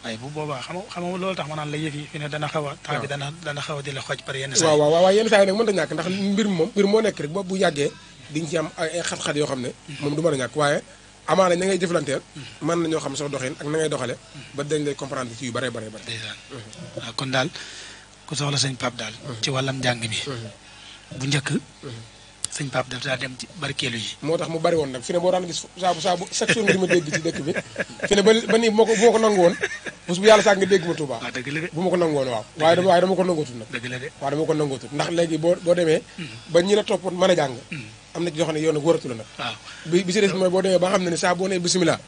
waaye bu boobaa xam nga loolu tax ma naan la yëf yi fi ne dana xaw a temps bi dana xaw a di la xooj par yenn saa
waaw yenn saa yi nag mën ta ñàkk ndax mbir moo nekk rek bu yàggee di nga ci am ay xat-xat yoo xam ne moom du mën a ñàkk waaye amaana ña ngay jëflanteel mën nañoo xam soo doxin ak na ngay doxale ba dañ lay comprendre ci yu bare bare bare
waaw kon daal ku soxla sëñ Pape daal ci wàllam njàng mi bu njëkk sëñ Pape daf daa dem ci barkeelu yi
moo tax mu bari woon nag fi ne boo daan gis saabu chaque jour nga di ma dégg ci dëkk bi fi ne ba nii bu ma ko nangu woon bés bu yàlla sax nga dégg ma Touba bu ma ko nangu woon waaw waaye dama ko nangootul nag
dëgg la de
waaw dama ko nangootul ndax léegi boo demee ba ñi la toppoon mën a jàng am na ci yoo xam ne yow nag wëratu la nag
waaw
bi si des mooy boo demee ba nga xam ne ni saa boo nee bisimilah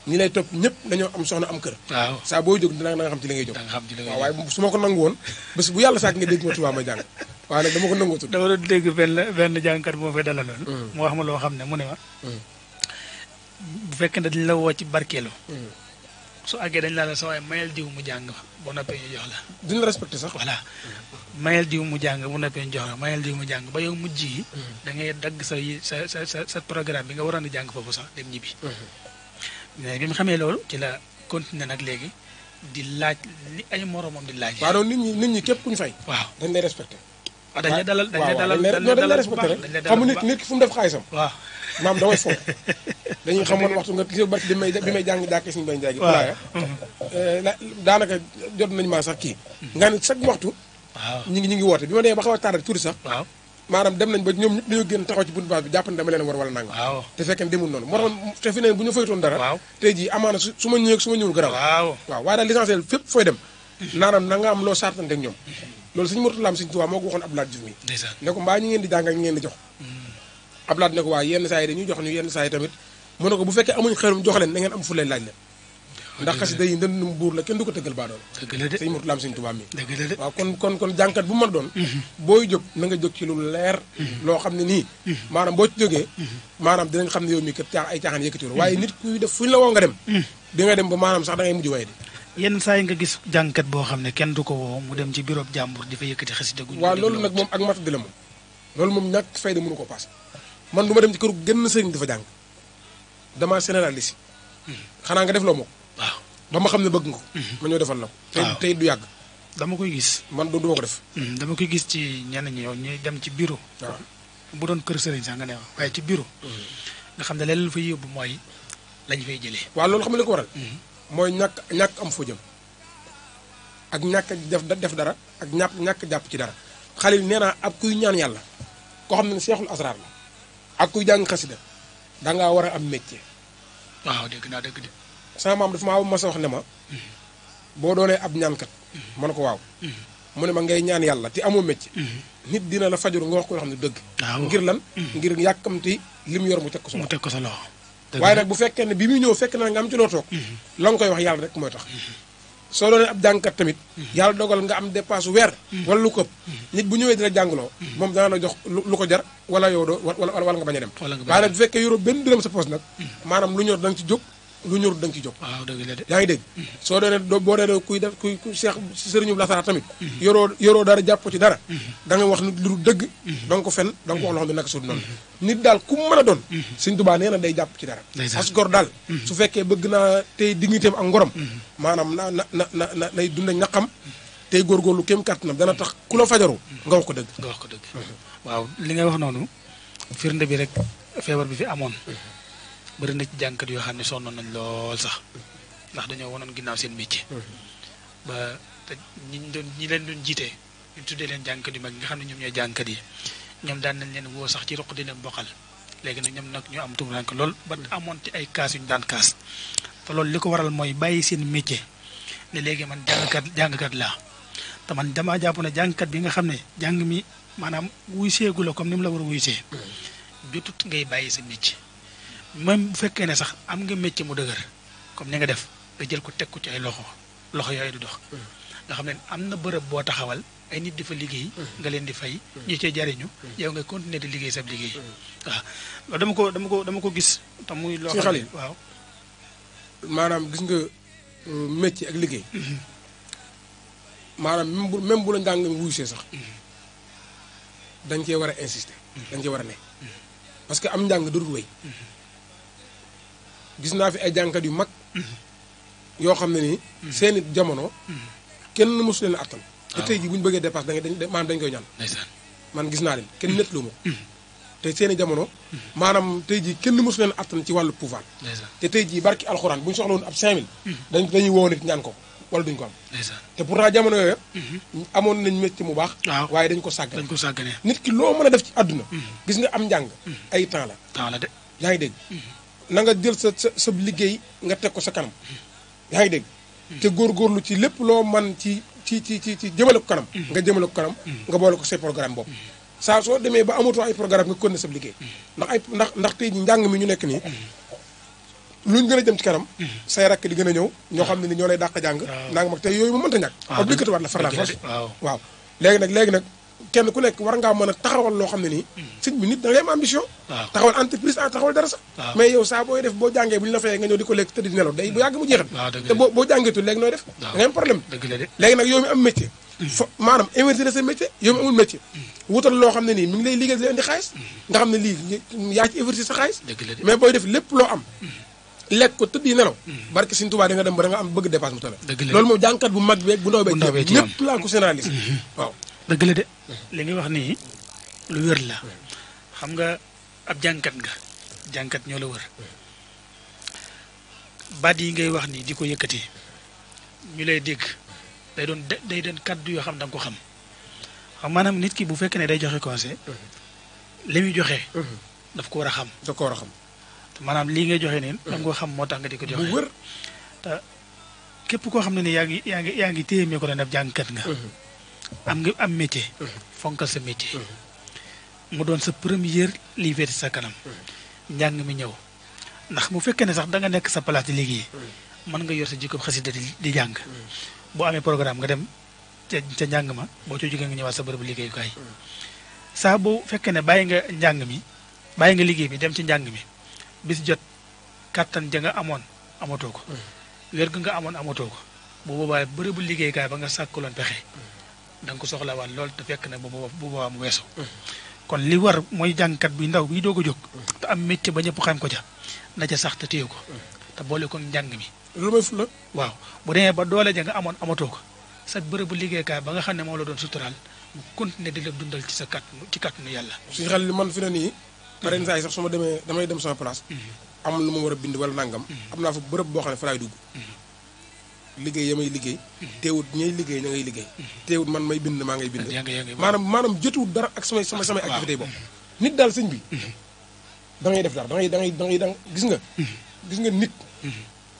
ñi lay topp ñëpp dañoo am soxna am kër
waaw
saa booy jóg dina nga xam ci li ngay jóg waaw waaye su ma ko nangu woon bés bu yàlla sax nga dégg ma Touba may jàng waaye nag dama ko nangootul
dama doon dégg benn jàngkat moo fay dalaloon mu wax ma loo xam ne mu ne ma bu fekkee ne dañ la woo ci barkeelu su àggee dañ laa la sa waaye mayal diw mu jàng boo noppee ñu jox la
duñ la respecté sax
voilà mayal diw mu jàng bu noppee ñu jox la mayal diw mu jàng ba yow mujj yi da ngay dagg sa programme bi nga waroon a jàng foofu sax dem ñibbi mais bi mu xamee loolu ci la continuer nag léegi di laaj li ay moromam di laaj
waaw donc nit ñi képp ku ñu fay
waaw
dañ lay respecté
dañ lay dalal
dañ lay respecté rek xamu nit ki fu mu def xaalisam
waaw
maam damay fonk dañuy xamoon waxtu nga gis barki bi may jàng jàkkee suñu bay njaay gi pulaaya daanaka jot nañu maa sax kii nga ne chaque waxtu
waaw
ñi ngi woote bi ma demee ba xaw a tardé tuuti sax
waaw
maanaam dem nañ ba ñoom ñëpp dañoo génn taxaw ci buntu base bi jàpp ne dama leen war wala nanga
waaw
te fekkee demul noonu moo tax te fi ne bu ñu faytoon dara
waaw
tey jii amaana su ma ñëwee su ma ñëwul garaaw waaw waaye daal l'essentiel fépp fooy dem naanaam na nga am loo sartante ak ñoom loolu suñu motulaam suñu tubaab moo ko waxoon Abdoulaye Diouf mi ne ko mbaa ñi ngeen di jàngal ñi ngeen di jox Abdoulaye ne ko waaye yenn saa yi dañuy jox ñu yenn saa yi tamit mu ne ko bu fekkee amuñ xelum jox leen na ngeen am fu leen laaj leen ndax xasida yi ndëndum buur la kenn du ko tëggal baa doon suñu motulaam suñu tubaab mi waaw kon jànkat bu mën doon booy jóg na nga jóg ci lu leer loo xam ne nii maanaam boo ci jógee maanaam dinañ xam ne yow mi kat ay caaxaan yëkkatiwul waaye nit kuy def fu ñu la woo nga dem di nga dem ba maanaam sax da ngay mujj waye di
yenn saa yi nga gis jàngkat boo xam ne kenn du ko woo mu dem ci bureau jàmbur di fa yëkkati xasida gu
waaw loolu nag moom ak matadi la moom loolu moom ñàkk fayda mënu ko paase man du ma dem ci këru gën sëriñ dafa jàng dama généraliste xanaa nga def loo ma ko
waaw
ba ma xam ne bëgg nga ko ma ñëw defal la ko tey du yàgg
dama koy gis
man du ma ko def
dama koy gis ci ñenn ñi yow ñuy dem ci bureau
waaw
bu doon kër sëriñ sax nga ne waaye ci bureau nga xam ne leen lu fay yóbbu mooy lañ fay jëlee
waaw loolu xam ne li ko waral mooy ñàkk am foo jëm ak ñàkk def dara ak ñàkk jàpp ci dara xalil nee naa ab kuy ñaan yàlla koo xam ne seexul asraar la ak kuy jàng xasida dangaa war a am métier
waaw dégg naa dëgg de
sama maam dafa maa mas a wax ne ma boo doonee ab ñaankat ma ne ko waaw mu ne ma ngay ñaan yàlla te amoo métier nit dina la fajaru nga wax ko yoo xam ne dëgg ngir lan ngir yàkkamti li mu yor mu teg ko sa loxo waaye nag bu fekkee ne bi muy ñëw fekk na nga am ci loo toog la nga koy wax yàlla rek mooy tax soo doonee ab jàngkat tamit yàlla dogal nga am dépasse weer wala lu ko ëpp nit bu ñëwee di la jàngaloo moom dana la jox lu ko jar wala yow doo wala nga bañ a dem waaye nag bu fekkee yoroo benn dërëm sa poos nag maanaam lu ñor da nga ci jóg lu ñorut da nga ci jóg yaa ngi dégg soo doonee boo doonee kuy def kuy seex sëriñu lasaraar tamit yoroo dara jàpp ci dara da nga wax nit lu dëgg da nga ko fen da nga ko wax loo xam ne naka suuf noonu nit daal ku mën a doon Sëriñ Tuubaa nee na day jàpp ci dara as gor daal su fekkee bëgg naa tey dignitéem ak ngorom maanaam na nay dund ak ñaqam tey góorgóorlu kéem kàttanam dana tax ku la fajaru nga wax ko dëgg
waaw li ngay wax noonu firnde bi rek feebar bi fi amoon bëri na ci jàngkat yoo xam ne sonnoon nañ lool sax ndax dañoo wonoon ginnaaw seen métier ba te ñi leen doon jiite ñu tuddee leen jàngkat yu mag nga xam ne ñoom ñooy jàngkat yi ñoom daan nañ leen woo sax ci roq di leen bokkal léegi nag ñoom nag ñu am tumuraanke lool ba amoon ci ay kaas yu ñu daan kaas te loolu li ko waral mooy bàyyi seen métier ne léegi man jàngkat laa te man damaa jàpp ne jàngkat bi nga xam ne jàng mi maanaam wuy seegu la comme ni mu la war a wuy see jotut ngay bàyyi sa métier même bu fekkee ne sax am nga métier mu dëgër comme ni nga def nga jël ko teg ko ci ay loxo yooyu du dox nga xam ne am na bërëb boo taxawal ay nit di fa liggéey nga leen di fay ñu cee jariñu yow nga continuer di liggéey sab liggéey waaw loolu dama ko gis te muy loo xam ne waaw
maanaam gis nga métier ak liggéey maanaam même bu la njàng mi wuysee sax dañ cee war a insister dañ cee war a ne parce que am njàng dootul wéy gis naa fi ay jàngkat yu mag yoo xam ne nii seeni jamono kenn mosu leen a attan te tey jii bu ñu bëggee dépasse maanaam dañ koy ñaan man gis naa leen kenn nettlu ma ko te seeni jamono maanaam tey jii kenn mosu leen a attan ci wàllu pouvoir te tey jii barki alxuraan bu ñu soxla woon ab 5000 dañuy woo nit ñaan ko wala duñ ko am te pourtant jamono yooyu amoon nañ métier mu baax waaye dañ ko sàggane nit ki loo mën a def ci àdduna gis nga am njàng ay temps la
de
yaa ngi dégg na nga jël sa liggéey nga teg ko sa kanam yaa ngi dégg te góorgóorlu ci lépp loo man ci jëmale ko kanam nga jëmale ko kanam nga boole ko say programme bopp saa soo demee ba amatoo ay programme nga continuer sa liggéey ndax tey njàng mi ñu nekk nii luñ gën a jëm ci kanam say rakk di gën a ñëw ñoo xam ne ni ñoo lay dàq jàng nanga mag te yooyu mu mënta ñàkk obligatoire la par la force waaw léegi nag kenn ku nekk war ngaa mën a taxawal loo xam ne nii sëñ bi nit da ngay am ambition taxawal entreprise taxawal dara sax mais yow saa booy def boo jàngee bu ñu la fayee nga ñëw di ko lekk tëdd di nelaw day bu yàgg mu jeexal te boo jàngeetul léegi nooy def da ngay am problème léegi nag yow mi am métier maanaam investir sa métier yow mi amul métier wutal loo xam ne nii mi ngi lay liggéey di leen di xaalis nga xam ne lii yaa ci investir sa xaalis mais booy def lépp loo am lekk ko tëdd yi nelaw barke Sëñ Tuubaa da nga dem ba da nga am bëgg dépasse mu tala loolu moom jàngkat bu mag beeg bu ndaw beeg ñëpp laa ko généralise waaw
dëgg la de li nga wax nii lu wér la xam nga ab jàngkat nga jàngkat ñoo la wër baat yi ngay wax nii di ko yëkkati ñu lay dégg day doon kàddu yoo xam da nga ko xam maanaam nit ki bu fekkee ne day joxe conseil li muy joxe daf ko war a xam maanaam lii ngay joxe nii da nga ko xam moo tax nga di ko joxe
bu wër
te képp koo xam ne ni yaa ngi téye mi ko doon ab jàngkat nga am métier fonkal sa métier mu doon sa première liggéey sa kanam njàng mi ñëw ndax mu fekkee ne sax da nga nekk sa place di liggéey mën nga yor sa jikko xasida di jàng boo amee programme nga dem ca njàng ma boo ci jógee nga ñëwaat sa bërëbu liggéeyukaay saa boo fekkee ne bàyyi nga liggéey bi dem ci njàng mi bis jot kàttan ja nga amoon amatoo ko wér gu nga amoon amatoo ko bu boobaa bërëbu liggéeyukaay ba nga sàkkaloon pexe da nga ko soxlawaat lool te fekk na bu boobaa mu weesu kon li war mooy jàngkat bi ndaw bi doog a jóg te am métier ba ñëpp xam ko ca na ca sax te téye ko te boole ko njàng mi
loolu mooy fu la
waaw bu demee ba doole ja nga amoon amatoo ko sa bërëbu liggéeykaay ba nga xam ne moom la doon suturaal mu continuer di la dundal ci sa kàttanu yàlla
suñu xel li man fi ne nii paren saa yi sax su ma demee damay dem sama place am lu ma war a bind wala nangam am naa fa bërëb boo xam ne fa laay dugg liggéey ya may liggéey teewut ñay liggéey ña ngay liggéey teewut man may bind maa ngay bind maanaam jotuwut dara ak samay activité yi bopp nit daal sëñ bi da ngay def dara da ngay gis nga nit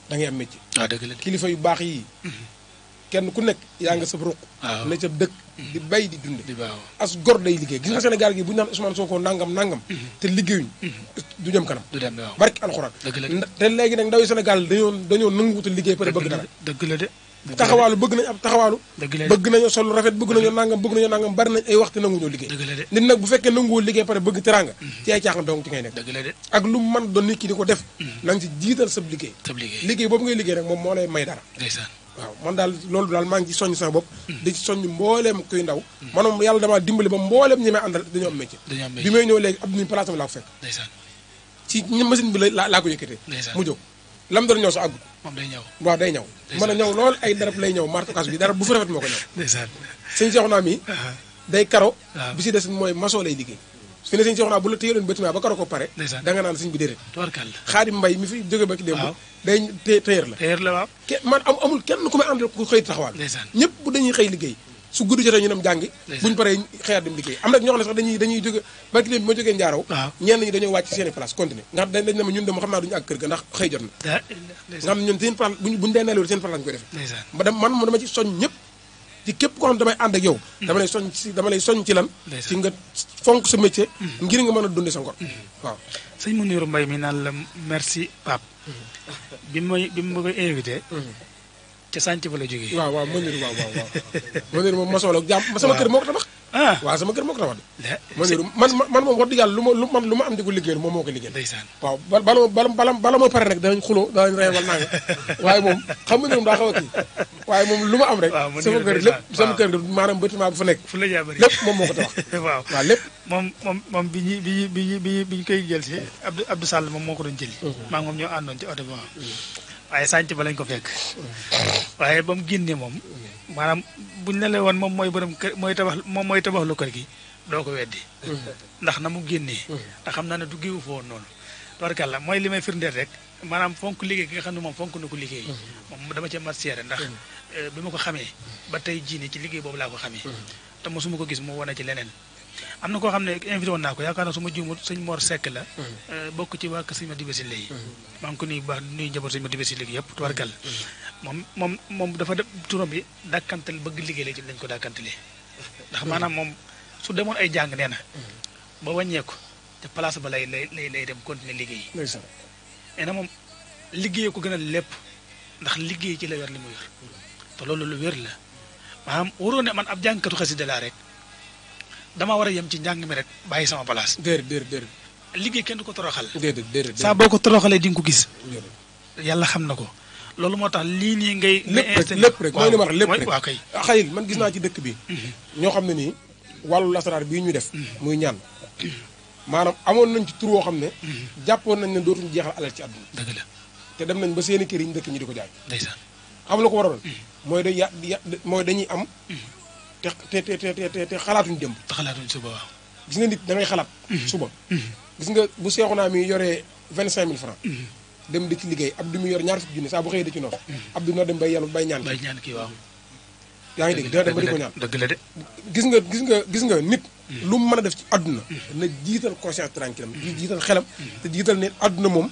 da ngay am métier kilifa yu baax yi kenn ku nekk yaa nga sa ruq ne ca dëkk di bay di dunde as gor day liggéey gis nga Sénégal gi bu ñu naan Ousmane Sonko nangam te liggéeyuñ du jëm kanam barki alxuraan te léegi nag ndaw yi Sénégal dañoo nanguwuta liggéey pare bëgg dara
dëgg la de
taxawaalu bëgg nañ ab taxawaalu bëgg nañoo sol rafet bëgg nañoo nangam bari nañ ay waxtu nanguñoo liggéey nit nag bu fekkee nanguwul liggéey pare bëgg teranga ci ay caaxaan donc ci ngay nekk ak lu man doon nit ki di ko def na nga ci jiital sab liggéey boobu ngay liggéey nag moom moo lay may dara waaw man daal loolu daal maa ngi ci soññ sama bopp di ci soññ mbooleem kuy ndaw man moom yàlla damaa dimbali ba mbooleem ñi may àndal dañoo am métier bi may ñëw léegi ab ni place am laa ko fekk ci ñi machine bi laa ko yëkkatee mu jóg lam doon ñëw sa àggut
moom day ñëw
waaw day ñëw mën a ñëw lool ay darab lay ñëw martokaas bi darab bu fi rafet moo ko ñëw sëñ Seexuna mi day karo bi si des mooy maçon lay liggéey fi ne sëñ Seexuna bu la téyeloon bâtiment ba karo ko pare da nga naan sëñ bi déedéet Xaadim Mbay mi fi jóge ba ki démb day téyër la waaw man amul kenn ku may àndal ku xëy taxawaal ñëpp bu dañuy xëy liggéey su guddi jotee ñu dem jàngi buñu paree xëyaat dem liggéey am na ñoo xam ne sax dañuy jóge barki léegi bi ma jógee Njaaraw ñenn ñi dañoo wàcc seeni place continuer ndax dañ ne ma ñun dem xam naa duñu àgg kër ga ndax xëy jot na nga xam ne ñun seen place buñu dee nelawul seen place lañu koy defee man dama ci soñ ñëpp ci képp koo xam damay ànd ak yow dama lay soñ ci lan ci nga fonk sa métier ngir nga mën a dunde sa ngor waaw
sëñ Mounirou Mbaye mi naan la merci Pape bi ma koy invité ca sànc ba la jógee
waaw Mounirou waaw Mounirou moom maçon la jàmm sama kër moo ko tabax
ah
waaw sama kër moo ko tabax de
la
man moom wax dëgg yàlla lu ma am di ko liggéeyal moom moo ko liggéeyal
ndeysaan
waaw bala moo pare rek danañ xuloo danañ rey wala nanga waaye moom xam nga moom daa xaw a kii waaye moom lu ma am rek
waaw mu
sama
niru
kër
ndeysaan,
lépp sama kër maanaam bâtiment bu fa nekk
fu la jaabari
lépp moom moo ko tabax
waaw
waaw lépp
moom bi ñu koy jël si Abdou Sall moom moo ko doon jëli maa ngi moom ñoo àndoon ci oto bi waaw waaye sànc ba lañ ko fekk waaye ba mu génnee moom maanaam buñ ne la woon moom mooy borom kër mooy tabax lu kër gi doo ko weddi ndax na mu génnee ndax xam naa ne du géewu fa woon noonu tubarkàlla mooy li may firndeel rek maanaam fonk liggéey gi nga xam ne moom fonk na ko liggéey moom dama cee mat seere ndax bi ma ko xamee ba tey jii nii ci liggéey boobu laa ko xamee te mosuma ko gis mu wane ci leneen am na koo xam ne invité woon naa ko yaakaar naa su ma juumut sëñ Mor Seck la bokk ci waa kër sëñ ma dibasi léegi maa ngi ko nuyu bu baax nuyu njaboot sëñ ma dibasi léegi yëpp tubarkàlla moom dafa def turam bi dàkkantal bëgg liggéey la ci lañ ko dàkkantalee ndax maanaam moom su demoon ay jàng nee na ba wàññeeku te place ba lay dem continuer liggéey nee na moom liggéey ko gën a lépp ndax liggéey ci la yor li mu yor te loolu lu wér la maanaam waroon ne man ab jàngkatu xasida laa rek dama war a yem ci njàng mi rek bàyyi sama place
déedéet
liggéey kenn du ko toroxal
déedéet
saa boo ko toroxalee di nga ko gis yàlla xam na ko loolu moo tax lii nii ngay
lépp rek mooy li ma wax lépp rek
waaw kay
xayil man gis naa ci dëkk bi ñoo xam ne nii wàllu lasaraar bii ñu def muy ñaan maanaam amoon nañ ci tur woo xam ne jàppoon nañ ne dootuñu jeexal alal ci àdduna
dëgg la
te dem nañ ba seeni kër yi ñu dëkk ñi di ko jaay
ndeysaan
xam la ko waroon mooy dañuy am te xalaatuñ démb
te xalaatuñ suba waaw
gis nga nit da ngay xalaat suba gis nga bu seexu naa mi yoree 25 000 francs dem di ci liggéey Abdou mi yor ñaar fukki junni saa bu xëyee di ci noor Abdou na dem bay yàlla bay ñaan
kii waaw
yaa ngi dégg dina dem ba di ko ñaan
dëgg la de
gis nga nit lu mu mën a def ci àdduna na jiital conscience tranquille am jiital xelam te jiital ne àdduna moom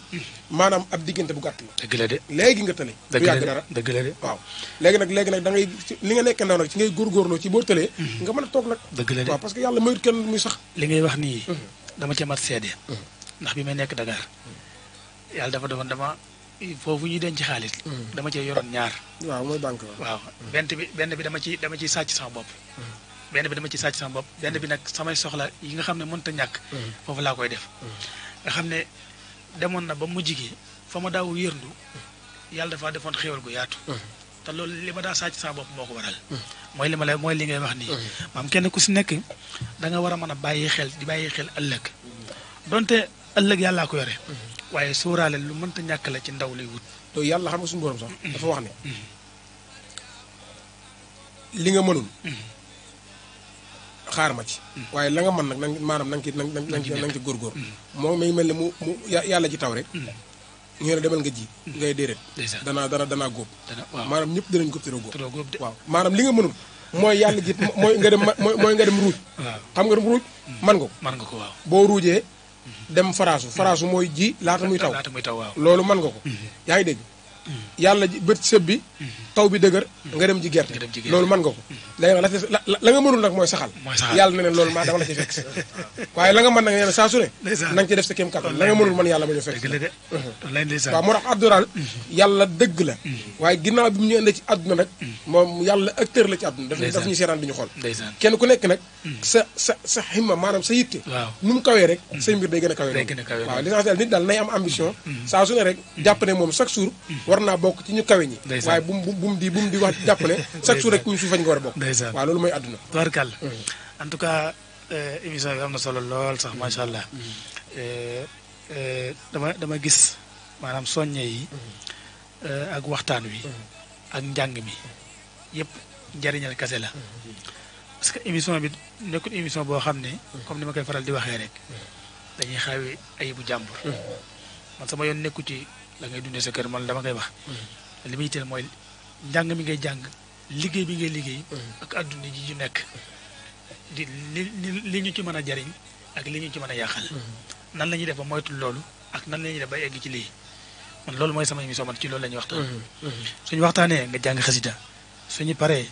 maanaam ab diggante bu gàtt la
dëgg la de
léegi nga tële du yàgg dara
dëgg la de
waaw léegi nag da ngay li nga nekk ndaw nag ci ngay góorgóorloo ci boo tëlee nga mën a toog nag
dëgg la de
waaw parce que yàlla mayut kenn muy sax
li ngay wax nii dama ca mat seede ndax bi may nekk Dakar yàlla dafa defoon dama foofu ñuy denc xaalis dama cee yoroon ñaar
waaw mooy banque
waaw benn bi dama ci sàcc sama bopp benn bi dama ci sàcc sama bopp benn bi nag samay soxla yi nga xam ne mënta ñàkk foofu laa koy def nga xam ne demoon na ba mujj gi fa ma daaw yërndu yàlla dafa defoon xéewal gu yaatu te loolu li ma daa sàcc sama bopp moo ko waral mooy li ngay wax nii maam kenn ku si nekk da nga war a mën a bàyyi xel ëllëg donte ëllëg yàllaa ko yore waaye sóoraale lu mënta ñàkk la ci ndaw lay wut
to yàlla xam nga suñu borom sax dafa wax ne li nga mënul xaar ma ci waaye la nga mën nag maanaam na nga ci góorgóor moo may mel ne mu yàlla ji taw rek ñu ne demal nga ji ngay déedéet danaa góob maanaam ñëpp dinañ góob te doo góob waaw maanaam li nga mënul mooy yàlla ji mooy nga dem ruuj xam nga ruuj man nga ko
waaw
boo ruujee dem faraasu mooy ji laata muy taw
waaw
loolu mën nga ko yaa ngi dégg yàlla ji bët sëb bi taw bi dëgër nga dem ji gerte loolu mën nga ko léegi nag la nga mënul nag mooy saxal yàlla na ne loolu maa dama la ci fekk si waaye la nga mën nag nee na saa su ne na nga ci def sa kéem kattan la nga mënul man yàlla ma ñu fekk waaw moo tax addural yàlla dëgg la waaye ginnaaw bi mu ñu indi ci àdduna nag moom yàlla acteur la ci àdduna daf ñu seetaan di ñu xool kenn ku nekk nag sa ximma maanaam sa yitte nu mu kawee rek say mbir day gën a kawee waaw l'essentiel nit daal nay am ambition saa su ne rek jàpp ne moom chaque jour war naa bokk ci ñu kawe ñi waaye bu mu di wax jàpp ne chaque jour rek ñu suufañ nga war a bokk waaw loolu mooy àdduna
tubarkàlla en tout cas émission bi am na solo lool sax macha allah dama gis maanaam soññe yi ak waxtaan wi ak njàng mi yëpp njariñal kase la parce que émission bi nekkul émission boo xam ne comme ni ma koy faral di waxee rek dañuy xawi ayibu jàmbur man sama yoon nekku ci la ngay dundee sa kër man dama koy wax li muy teel mooy njàng mi ngay jàng liggéey bi ngay liggéey ak adduna ji ñu nekk di li ñu ci mën a jariñ ak li ñu ci mën a yàqal nan la ñuy def ba moytul loolu ak nan la ñuy def ba egg ci lii man loolu mooy sama émission man ci loolu la ñuy waxtaan suñu waxtaanee nga jàng xasida suñu paree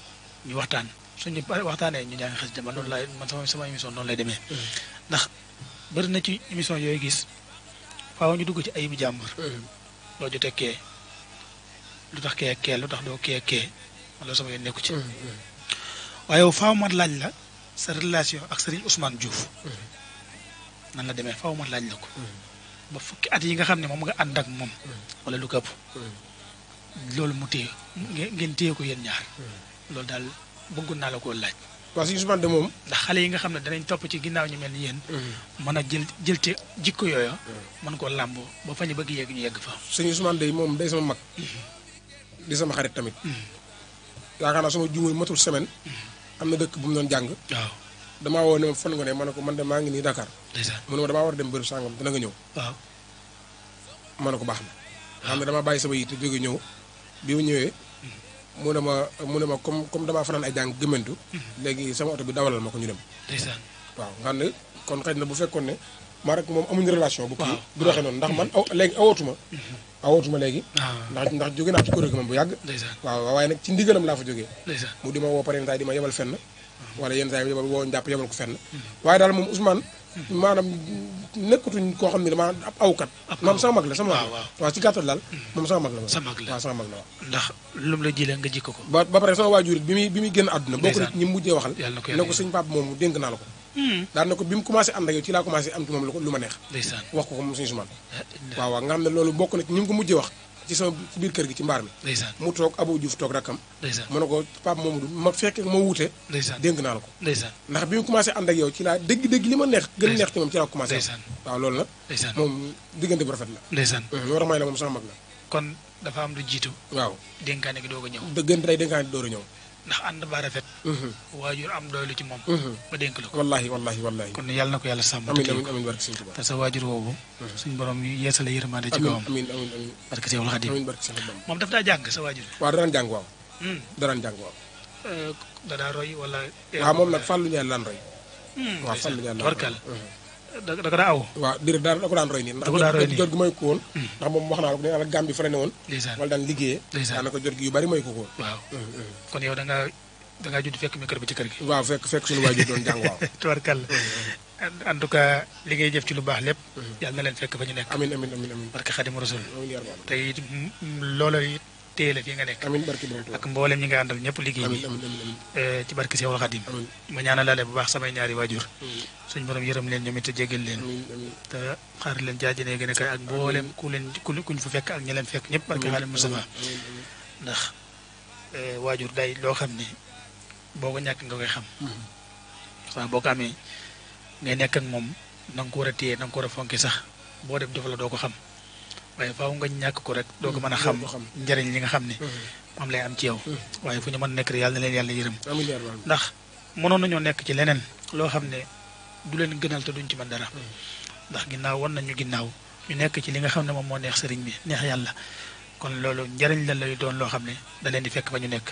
ñu waxtaan suñu waxtaanee ñu jàng xasida man loolu laay man sama émission noonu lay demee ndax bëri na ci émission yooyu gis faaw ñu dugg ci ayibu jàmbur loo jotee kee lu tax kee lu tax doo kee man loolu sama yoon nekku ci waaye faaw ma laaj la sa relation ak Serigne Ousmane Diouf nan la demee faaw ma laaj la ko ba fukki at yi nga xam ne moom nga ànd ak moom wala lu këpp loolu mu téye ngeen téye ko yéen ñaar loolu daal bëggoon naa la koo laaj.
waaw sëñ Ousmane de moom.
ndax xale yi nga xam ne danañ topp ci ginnaaw ñu mel ni yéen. mën a jël ci jikko yooyu. mën koo làmboo ba fa ñu bëgg yegg ñu yegg fa.
sëñ Ousmane de moom day sama mag. di sama xarit tamit. yaakaar naa sama juumul matul semaine. am na dëkk bu mu doon jàng.
waaw
damaa woo ne ma fan nga ne ma ne ko man de maa ngi nii Dakar.
ndeysaan
mu ne ma damaa war a dem bërëb sàngam dina nga ñëw.
waaw
ma ne ko baax na. xam ne damaa bàyyi sama yitte jóge ñëw bi mu ñëwee. mu ne ma comme damaa fanaan ay jàng gëmmentu léegi sama oto bi dawalal ma ko ñu dem.
ndeysaan
waaw nga xam ne kon xëy na bu fekkoon ne maa rek moom amuñu relation. bu kii du doxee noonu ndax man léegi awootuma léegi. ndax jóge naa ci kuréel gi moom bu yàgg.
ndeysaan
waaw waaye nag ci ndigalam laa fa jógee.
ndeysaan
mu di ma woo pare di ma yebal fenn. wala yenn saa yi woo njàpp yebal ko fenn. waaye daal moom Ousmane. maanaam nekkatuñ koo xam ne dama ab awkat. moom sama mag la sama mag la. waaw ci gàttal daal. moom sama mag la moom.
sama mag la
waaw sama mag la waaw.
ndax lu mu la jëlee nga jikko ko.
ba pare sama waajur bi muy génn àdduna. bokk na ñi mujjee waxal.
yàlla na ko
ne ko sëñ Pape moomu dénk naa la ko. daal na ko bi mu commencé ànd ak yow ci laa commencé am ci moom lu ma neex.
ndeysaan
wax ko moom sëñ Ousmane. waaw nga xam ne loolu bokk na ci ñi ko mujjee wax ci sama ci biir kër gi ci mbaar mi.
ndeysaan
mu toog Abou Diouf toog rakkam.
ndeysaan
mu ne ko Pape moomu ma fekkee ma wuute.
ndeysaan
dénk naa la ko.
ndeysaan
ndax bi mu commencé ànd ak yow ci laa dégg li ma neex gën a neex ci moom ci laa ko commencé.
ndeysaan
waaw loolu nag.
ndeysaan
moom diggante bu rafet la.
ndeysaan
loolu tax may la moom sama mag la.
kon dafa am lu jiitu.
waaw
dénkaane gi doog a ñëw.
dëggante day dénkaane door a ñëw.
ndax ànd ba rafet. waajur am doylu ci moom. ba dénk la ko.
wallahi
kon yàlla na ko yàlla sàmm.
amiin barke Sëñ Tuubaa.
te sa waajur woowu. suñ borom yeesal yërmande ci kawam.
amiin
barke Seexul Xadiim.
amiin barke Sëñ Bamba.
moom daf daa jàng sa waajur.
waaw danaan jàng waaw. danaan jàng waaw.
da daa roy wala.
waaw moom nag Fallou Ndiaye lan roy. waaw Fallou Ndiaye lan roy
warkal da ko daa aw.
waaw déedéet da ko daan roy nii.
da ko daan roy nii
ndax jot gi may ko woon. ndax moom wax naa ko nee naa la Gambie fa la ne woon.
ndeysaan
wala daan liggéeyee.
ndeysaan
daanaka jot gi yu bari may ko woon.
waaw kon yow da ngaa judd fekk micro bi ci kër gi.
waaw fekk suñu waajur doon jàng waaw.
tubarkalla en tout cas li ngay jëf ci lu baax lépp. yàlla na leen fekk fa ñu nekk.
amiin
barke Xadimu Rasul. te it loola it téye la fi nga nekk.
amiin barke borom
ak mboolem ñi nga àndal ñëpp liggéey bi. ci barke Seexul Xadim. ma ñaanalaale bu baax samay ñaari waajur. suñ borom yërëm leen ñoom it te jéggal leen. te xaar leen jaajënee gën a kay ak mboolem kuñ fa fekk ak ñi leen fekk ñëpp barke Xadim Mustafa ndax waajur day loo xam ne boo ko ñàkk nga koy xam. waaw boo ko amee ngay nekk ak moom na nga ko war a téye na nga ko war a fonki sax boo dem dafa la doo ko xam waaye faaw nga ñàkk ko rek doo ko mën a xam njëriñ li nga xam ne moom lay am ci yow. waaye fu ñu mën nekk rek yàlla na leen yàlla yërëm. ndax mënoon nañoo nekk ci leneen loo xam ne du leen gënal te duñ ci mën dara. ndax ginnaaw wan nañu ginnaaw ñu nekk ci li nga xam ne moom moo neex sëriñ bi neex yàlla kon loolu njëriñ la lay doon loo xam ne da leen di fekk ba ñu nekk.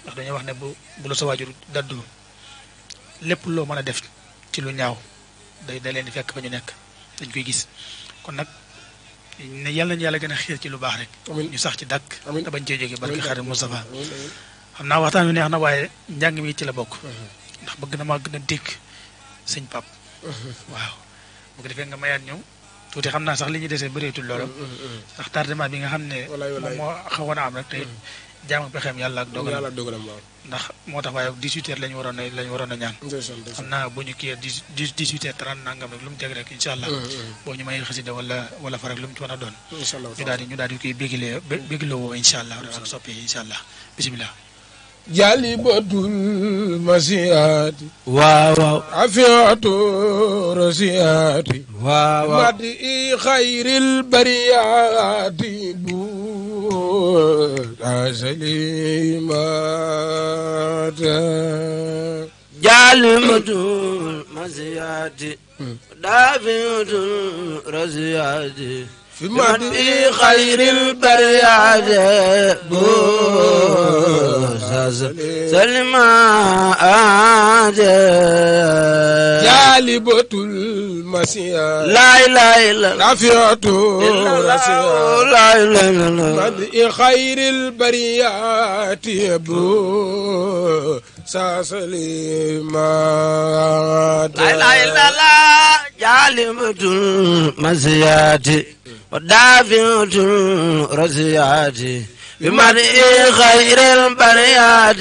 ndax dañuy wax ne bu la sa waajur daddu lépp loo mën a def ci lu ñaaw da leen di fekk fa ñu nekk dañ koy gis kon nag ne yàlla nañu yàlla gën a xiir ci lu baax rek. ñu sax ci dàkk. te bañ cee jógee barke Xadim Mustafa. xam naa waxtaan wi neex na waaye njàng mi ci la bokk. ndax bëgg na maa gën a dégg sëñ Pap. waaw bu ko defee nga mayaat ñëw tuuti xam naa sax li ñuy desee bëreetul loolu. ndax tardement bi nga xam ne. moom moo xawoon a am rek te jaam ak pexeem yàlla ak dogalam waaw ndax moo tax waaye 18h lañu waroon a ñaan. xam naa bu ñu kii 18h30 nangam rek lu mu teg rek incha allah. boo ñu may xasida wala fa rek lu mu ci mën a doon. ñu daal di koy bégiloo woo incha allah ak soppi incha allah bisimilah.
jalibatul masiyaati
waaw
afiatu rasiyaati
waaw
madi xayril bariyaati bu asalimaata
jalibatul masiyaati dafiatul rasiyaati
fi madi
xayril bariyaati bu سلمات
جالبة المسيا
لا إله إلا
رافعة
لا إله إلا
مدء خير البريات يبو سلمات
لا إله إلا الله جالبة المسيات ودافعة الرسيات بمرء خير البريات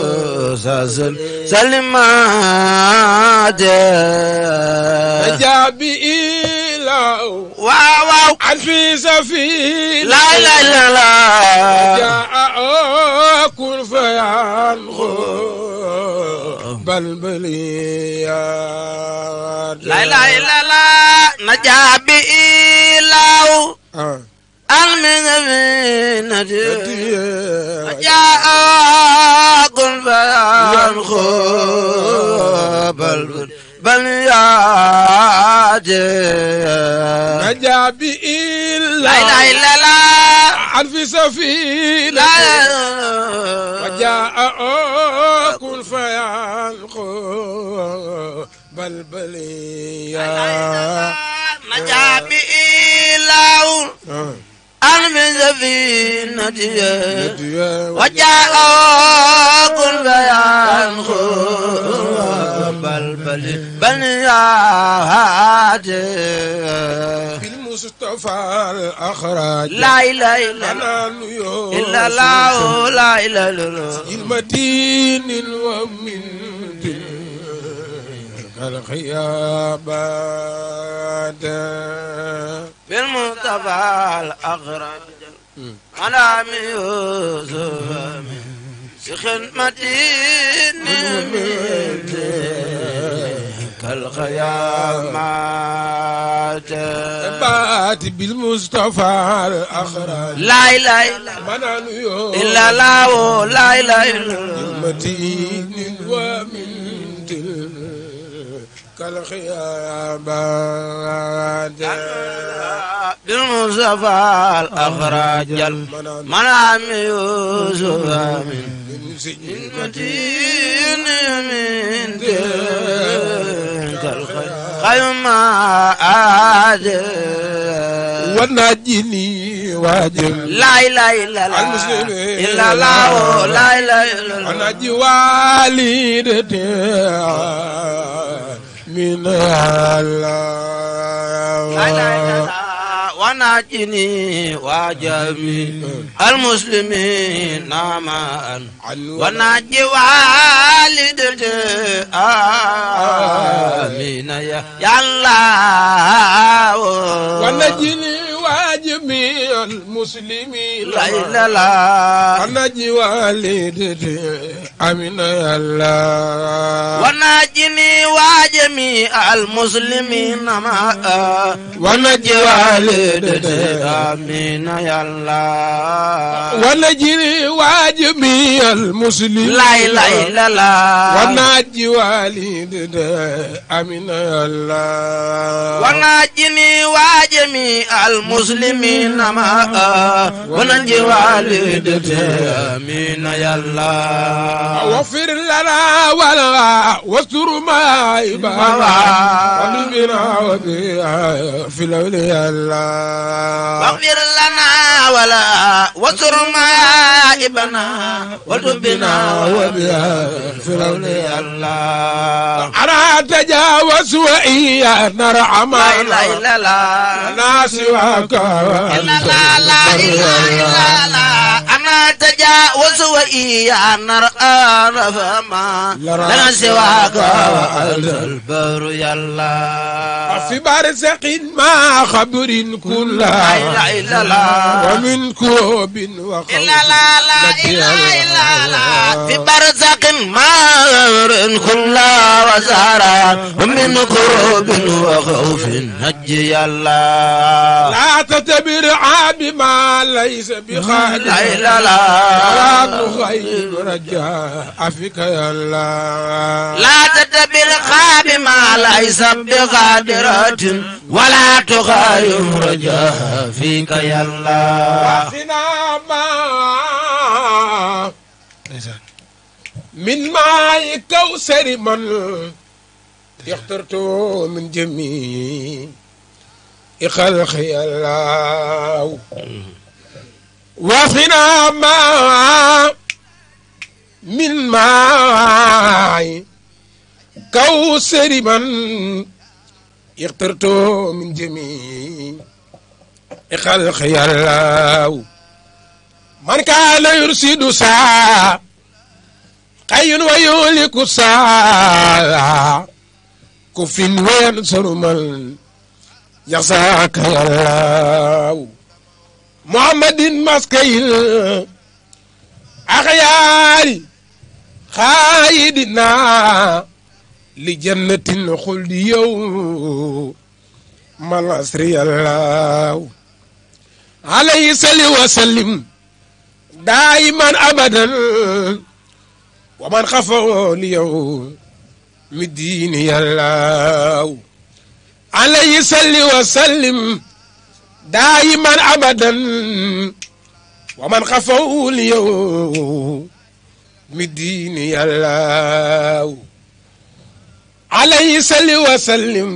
بوساسل سلمات
نجا بإله
واو
في سفينة
لا لا لا لا
جاء كن فينخو بلبليات
لا لا لا لا نجا بإله المنزمين جاء كن فينخو بلبليات
نجا بإله
لا لا لا لا
في سفينة وجاء كن فينخو بلبليات
نجا بإله المنزمين وجاء كن فينخو بلبليات
بالمصطفى الأخراج
لا إله إلا إلا الله لا إله إلا الله
المدين ومن الخيابات
بالمصطفى الأخراج أنا من يوسف بخدمتي كالخيامات
بات بالمصطفى الأخراج
لا إله إلا الله لا إله إلا الله
المتين ومن تلك الخيابات
بالمصطفى الأخراج منام يوسف من المتين من تلك الخيامات
ونجني واجب
لا إله إلا الله
المسلمين
إلا الله لا إله إلا الله
ونجي والدتي من الله
لا إله إلا الله ونجني وجميع المسلمين معا ونجي والدتي آمين يا الله
ونجني وجميع المسلمين
لا إله إلا
ونجي والدتي آمين يا الله
ونجني وجميع المسلمين معا
ونجي والدتي
آمين يا الله
ونجني وجميع المسلمين
لا إله إلا الله
ونجي والدتي آمين يا الله
ونجني وجميع المسلمين معا ونجي والدتي آمين يا الله
واغفر لنا ولا واستر مائبنا وقلبنا وبها في الأولياء الله
واغفر لنا ولا واستر مائبنا وتبنا
وبها
في الأولياء الله
أنا تجاوز وإيانا نرحم
لا إله إلا الله
ناس سواك
لا لا لا إله إلا الله أنا تجاوز وإيانا نرى فما لنا سواك البر يا الله
في برزق ما خبر كل
لا إله إلا الله
ومن كوب وخوف
إلا لا لا إله إلا الله في برزق ما كل وزارا ومن كروب وخوف نجي الله
لا تتبر بما ليس بخادم
لا إله إلا
لا
الله
تخيب رجاء فيك يا الله
لا تتبر بما ليس بقادرة ولا تخايم رجاء فيك يا الله
فينا ما من ماء كوثر من اخترت من جميع خلق الله وفينا ما من ماء كوثر من اخترت من جميع خلق الله man kaana yursidu saa xayyun wa yuliku saa ku fin wayan sarumal yaxsaaka yallaaw muhammadin maskayil axyaari xaayidina li jannatin xuldi yow mal asri yallaaw alayhi salli wa sallim daayiman abadan wa man xafaw li yow mi diini yallaaw alayhi salli wa sallim daayiman abadan wa man xafaw li yow mi diini yallaaw alayhi salli wa sallim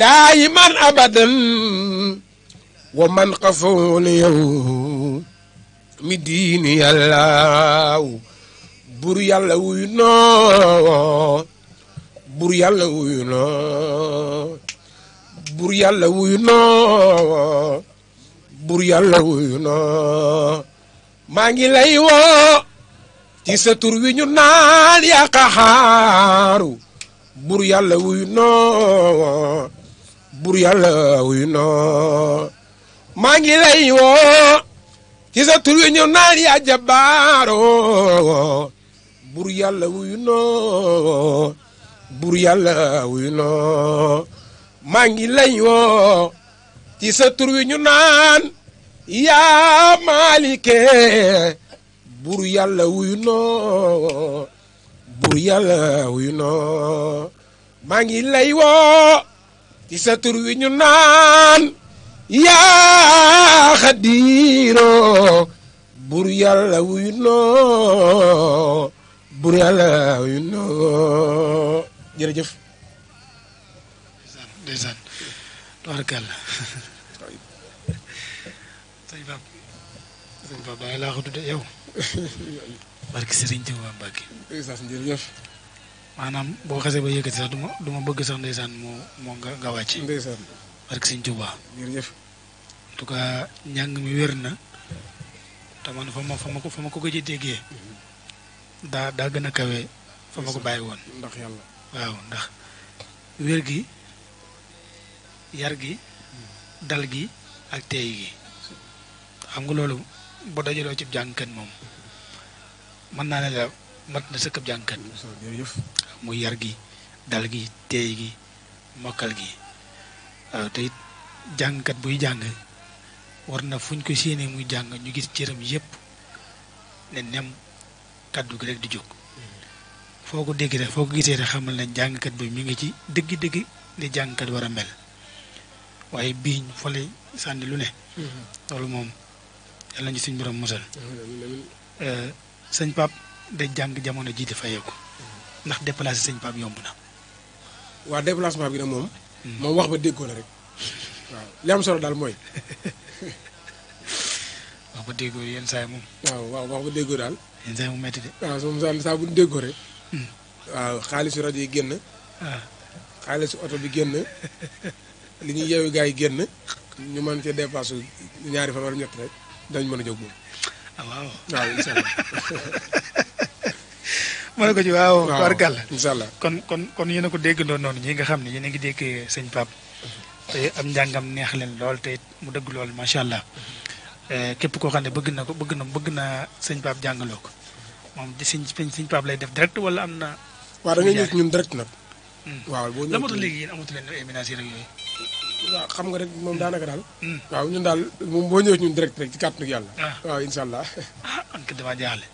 daayiman abadan wa man xafaw li yow mi diini yallaaw bur yàlla wuyu noo bur yàlla wuyu noo bur yàlla wuyu noo bur yàlla wuyu noo maa ngi lay woo ci sa tur wi ñu naan yaa qaxaaru bur yàlla wuyu noo bur yàlla wuyu noo maa ngi lay woo ci sa tur wi ñu naan yaa jabbaaro bur yàlla wuyu noo bur yàlla wuyu noo maa ngi lay woo ci sa tur wi ñu naan yaa maalike bur yàlla wuyu noo bur yàlla wuyu noo maa ngi lay woo ci sa tur wi ñu naan yaa xadiiro bur yàlla wuyu noo bur yàlla wuyu noo jërëjëf.
ndeysaan tubaarkàlla sëñ Pape da ngay laa ko tudde yow barki Sëriñ Tuubaa Mbàkke
jërëjëf.
maanaam boo xasee ba yëkkati sax du ma bëgg sax ndeysaan moo nga wàcc
ndeysaan
barki Sëriñ Tuubaa
jërëjëf.
en tout cas njàng mi wér na te man fa ma ko gëj a déggee daa gën a kawe fa ma ko bàyyi woon
ndax yàlla
waaw ndax wér gi yar gi dal gi ak teey gi xam nga loolu bu dajaloo ci jàngkat moom mën naa ne la mat na sëkkab jàngkat
jërëjëf.
muy yar gi dal gi teey gi mokkal gi waaw te it jàngkat buy jàng war na fuñ ko séenee muy jàng ñu gis cëram yépp ne nem kàddu gi rek di jóg foo ko dégg rek foo ko gisee rek xamal ne jàngkat bi mi ngi ci dëgg-dëgg li jàngkat war a mel waaye biiñ fole sànni lu ne loolu moom yàlla ñu suñ borom musal sëñ Pape day jàng jamono jiite fayeeku ndax déplacé sëñ Pape yomb na
waa déplacement bi nag moom wax ba déggoo la rek waaw li am solo daal mooy
wax ba déggoo yenn saa yi moom
waaw wax ba déggoo daal
yenn saa yi mu metti de
waaw moom saa bu ñu déggoo rek waaw xaalisu rajo yi génn xaalisu oto bi génn li ñuy yeewu gars yi génn ñu mën cee dépassé ñaari fan wala ñett rek dañ mën a jóg moom
waaw
incha allah
mën na ko ci waaw tubaarkàlla
incha allah
kon yéen a ko déggandoo noonu ñi nga xam ne yéen a ngi dégg sëñ Pape te am njàngam neex leen lool te mu dëgg lool macha allah képp koo xam ne bëgg na sëñ Pape jàngaloo ko moom di sëñ Pape lay def direct wala am na.
waaw da ngay ñëw ñun direct nag. waaw boo ñëwee
la moo tax léegi yéen amatu leen ay ménagères ak yooyu.
waaw xam nga rek moom daanaka daal. waaw ñun daal moom boo ñëwee ñun direct rek ci kàttanu yàlla. waaw incha allah.
man kat damaa jaaxle.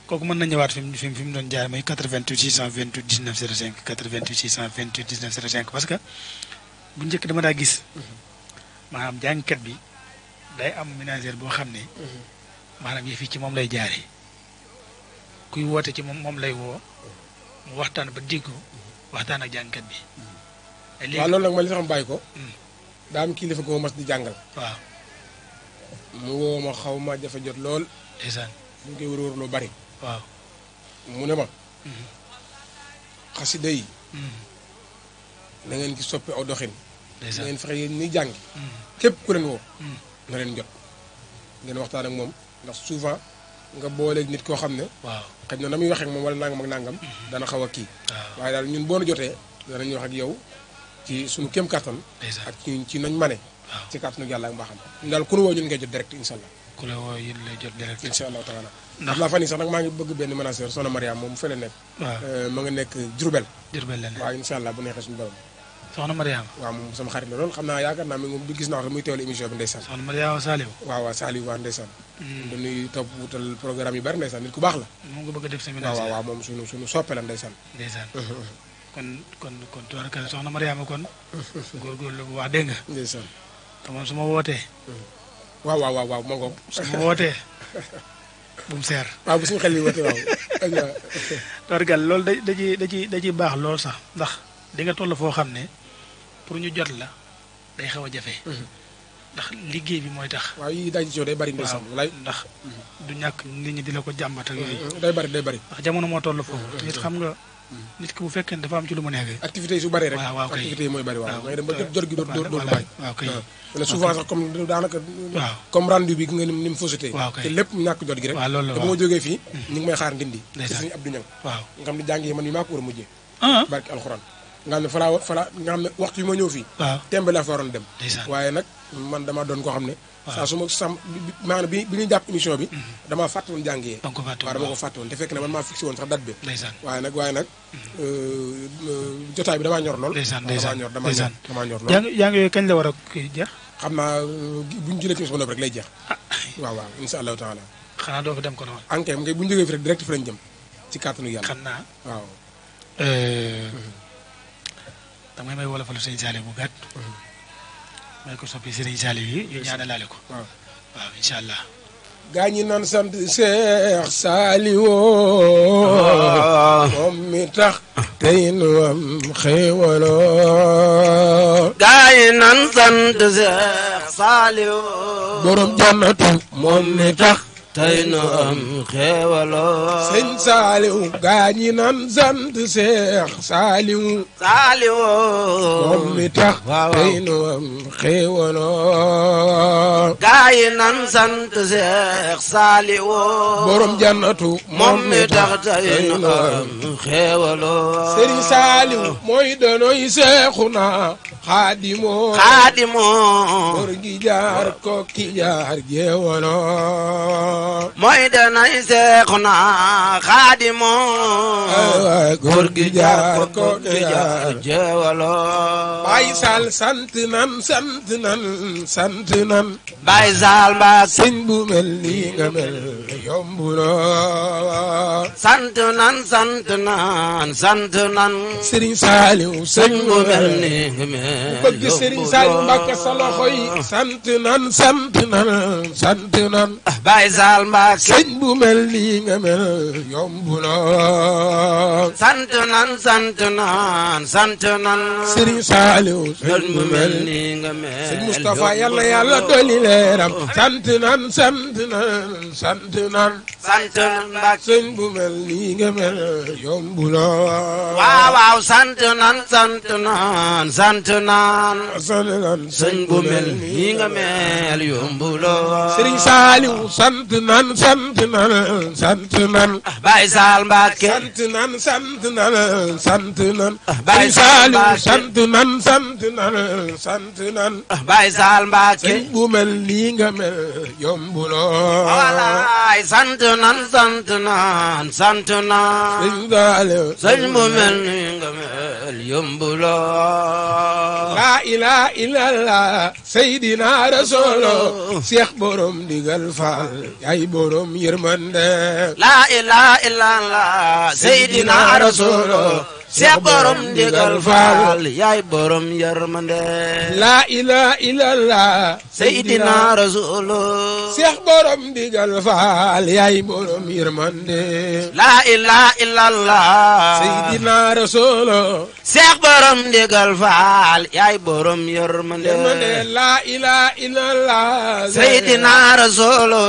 kooku mën na ñëwaat fi mu doon jaar mooy 88 628 19 05 88 628 19 05 parce que bu njëkk dama daa gis. maanaam jàngkat bi day am ménagère boo xam ne. maanaam yëf yi ci moom lay jaaree. kuy woote ci moom lay woo mu waxtaan ba déggoo waxtaan ak jàngkat bi.
waaw loolu nag man li tax ma bàyyi ko. daa am kilifa gu ma mas di jàngal.
waaw.
mu woo ma xaw ma jafe jot lool.
ndeysaan.
ñu ngi koy wër lu bari.
waaw.
mu ne ma. xasida yi. na ngeen ci soppi aw doxin.
ndeysaan
na ngeen fexe yéen ñuy jàngi. képp ku leen woo. na leen jot. ngeen waxtaan ak moom
ndax souvent nga booleeg nit koo xam ne
waaw
xëy na muy waxee ak moom wala nangam ak nangam dana xaw a kii waaye daal ñun boo nu jotee danañu wax ak yow ci suñu kéem kattan ak ci nañ mane ci kattanu yàlla ak mbaaxam ñun daal ku nu woo ñun ngay jot direct incha allah
ku la woo yéen lay jot direct
incha allahu taala ndax laa fan yi sax nag maa ngi bëgg benn manager soxna Mariam moom fële nekk ma nga nekk Diourbel
la
waaw incha allah bu neexee suñu borom
soxna Mariam
waaw moom sama xarit la loolu xam naa yaakaar naa mi moom di gis naa ko muy teewlu émission bi ndeysaan
soxna Mariam Saliou
waaw Saliou waa ndeysaan dañuy topp wutal programme yu bari ndeysaan nit ku baax la
moom nga bëgg a def séminaire
waaw moom suñu soppe la ndeysaan
kon tubaarkalla soxna Mariama kon góorgóorlu bu wax dégg nga
ndeysaan
te moom su ma wootee
waaw ma ngoog
su ma wootee bu mu seer
waaw bu suñu xel yi wootee waaw
tubaarkalla loolu da ciy baax lool sax ndax di nga toll foo xam ne pour ñu jot la day xaw a jafe ndax liggéey bi mooy tax
waaw yi daaj ci yow day bari ndeysaan walaay
ndax du ñàkk nit ñi di la ko jàmbat ak yooyu
day bari
ndax jamono moo toll foofu nit xam nga nit ki bu fekkee dafa am ci lu mu nekk
activité yi su bari rek
waaw kay
activité yi mooy bari waaw ngay dem ba jot gi dootul bàyyi
waaw kay
mais souvent sax comme daanaka
waaw
comme rendu bi nga ni mu fausseté te lépp ñàkk jot gi rek
waaw loolu la
te bu ma jógee fii ñu ngi may xaar ndindi
ndeysaan
suñu Abdou Niang
waaw
nga xam ne jàng yi man mi maa ko war a mujjee barki alxuraan nga xam ne fala nga xam ne waxtu yi ma ñëw fii tembe laa fa waroon dem waaye nag man dama doon koo xam ne saa su ma maanaam bi ñuy jàpp émission bi damaa fàtte woon jàng yee waaw dama ko fàtte woon te fekk ne man maa fixé woon sax date bi waaye nag jotaay bi damaa ñor lool damaa ñor lool
yaa ngi yooyu kañ la war a kii jeex
xam naa bu ñu jëlee timis ba noppi rek lay jeex waaw insha allahu taala
xanaa doo fi dem ko noonu
ankay ngay bu ñu jógee fi rek direct fi lañ jëm ci kàttanu yàlla
xam naa
waaw
damay may wolofalu sëñ Saliou bu gàtt may ko soppi sëriñ Saliou yi ñu ñaanalaale ko waaw incha allah
gaa ñi naan sant Seex Saliou moom mi tax tey nu am xéewaloo
gaa ñi naan sant Seex Saliou
borom jannatu moom mi tax
tey nu am xéewaloo
sëñ Saliou gaa ñi naan sant Seex Saliou moom mi tax tey nu am xéewaloo
gaa yi naan sant Seex Saliou
borom jannatu
moom mi tax tey nu am xéewaloo
sëriñ Saliou mooy donoy Seexuna Xaadimoo góor gi jaar ko ki jaar jeewaloo
mooy danay Seexuna Xaadimoo
góor gi jaar ko ki jaar
jeewaloo
Baay Saal sant nan
Baay Saal mbaa
sëñ bu mel nii nga mel yombuloo
sant nan
sëriñ Saliou sëñ bu mel nii
nga mel
bëgg sëriñ Saliou Mbàkke sa loxo yi sant nan
Baay Saal Mbàkke
sëñ bu mel nii nga mel yombuloo
sant nan
sëriñ Saliou
sëñ bu mel nii nga mel
sëñ Moustapha yàlla yàlla dolli leeram sant nan
Mbàkke
sëñ bu mel nii nga mel yombuloo
waaw sant nan sëñ bu mel nii nga mel yombuloo
sëriñ Saliou sant nan
Baay Saal Mbàkke
sant nan
Baay
sëriñ
Saal
Saliou
Mbàkke
sant nan
Baay Saal Mbàkke
sëñ bu mel nii nga mel yombuloo
walaay sant nan
sëriñ Saliou
sëñ bu mel nii nga mel yombuloo
la ilaha illallah Seydina Rasulu Seex borom digal faal yaay borom yërmande
la ilaha illallah Seydina Rasulu Seex borom digal faal yaay borom yërmande
la ilaha illallah
Seydina Rasulu
Seex borom digal faal yaay borom yërmande
la ilaha illallah
Seydina Rasulu
Seex borom digal faal yaay borom yërmande
la ilaha illallah
Seydina Rasulu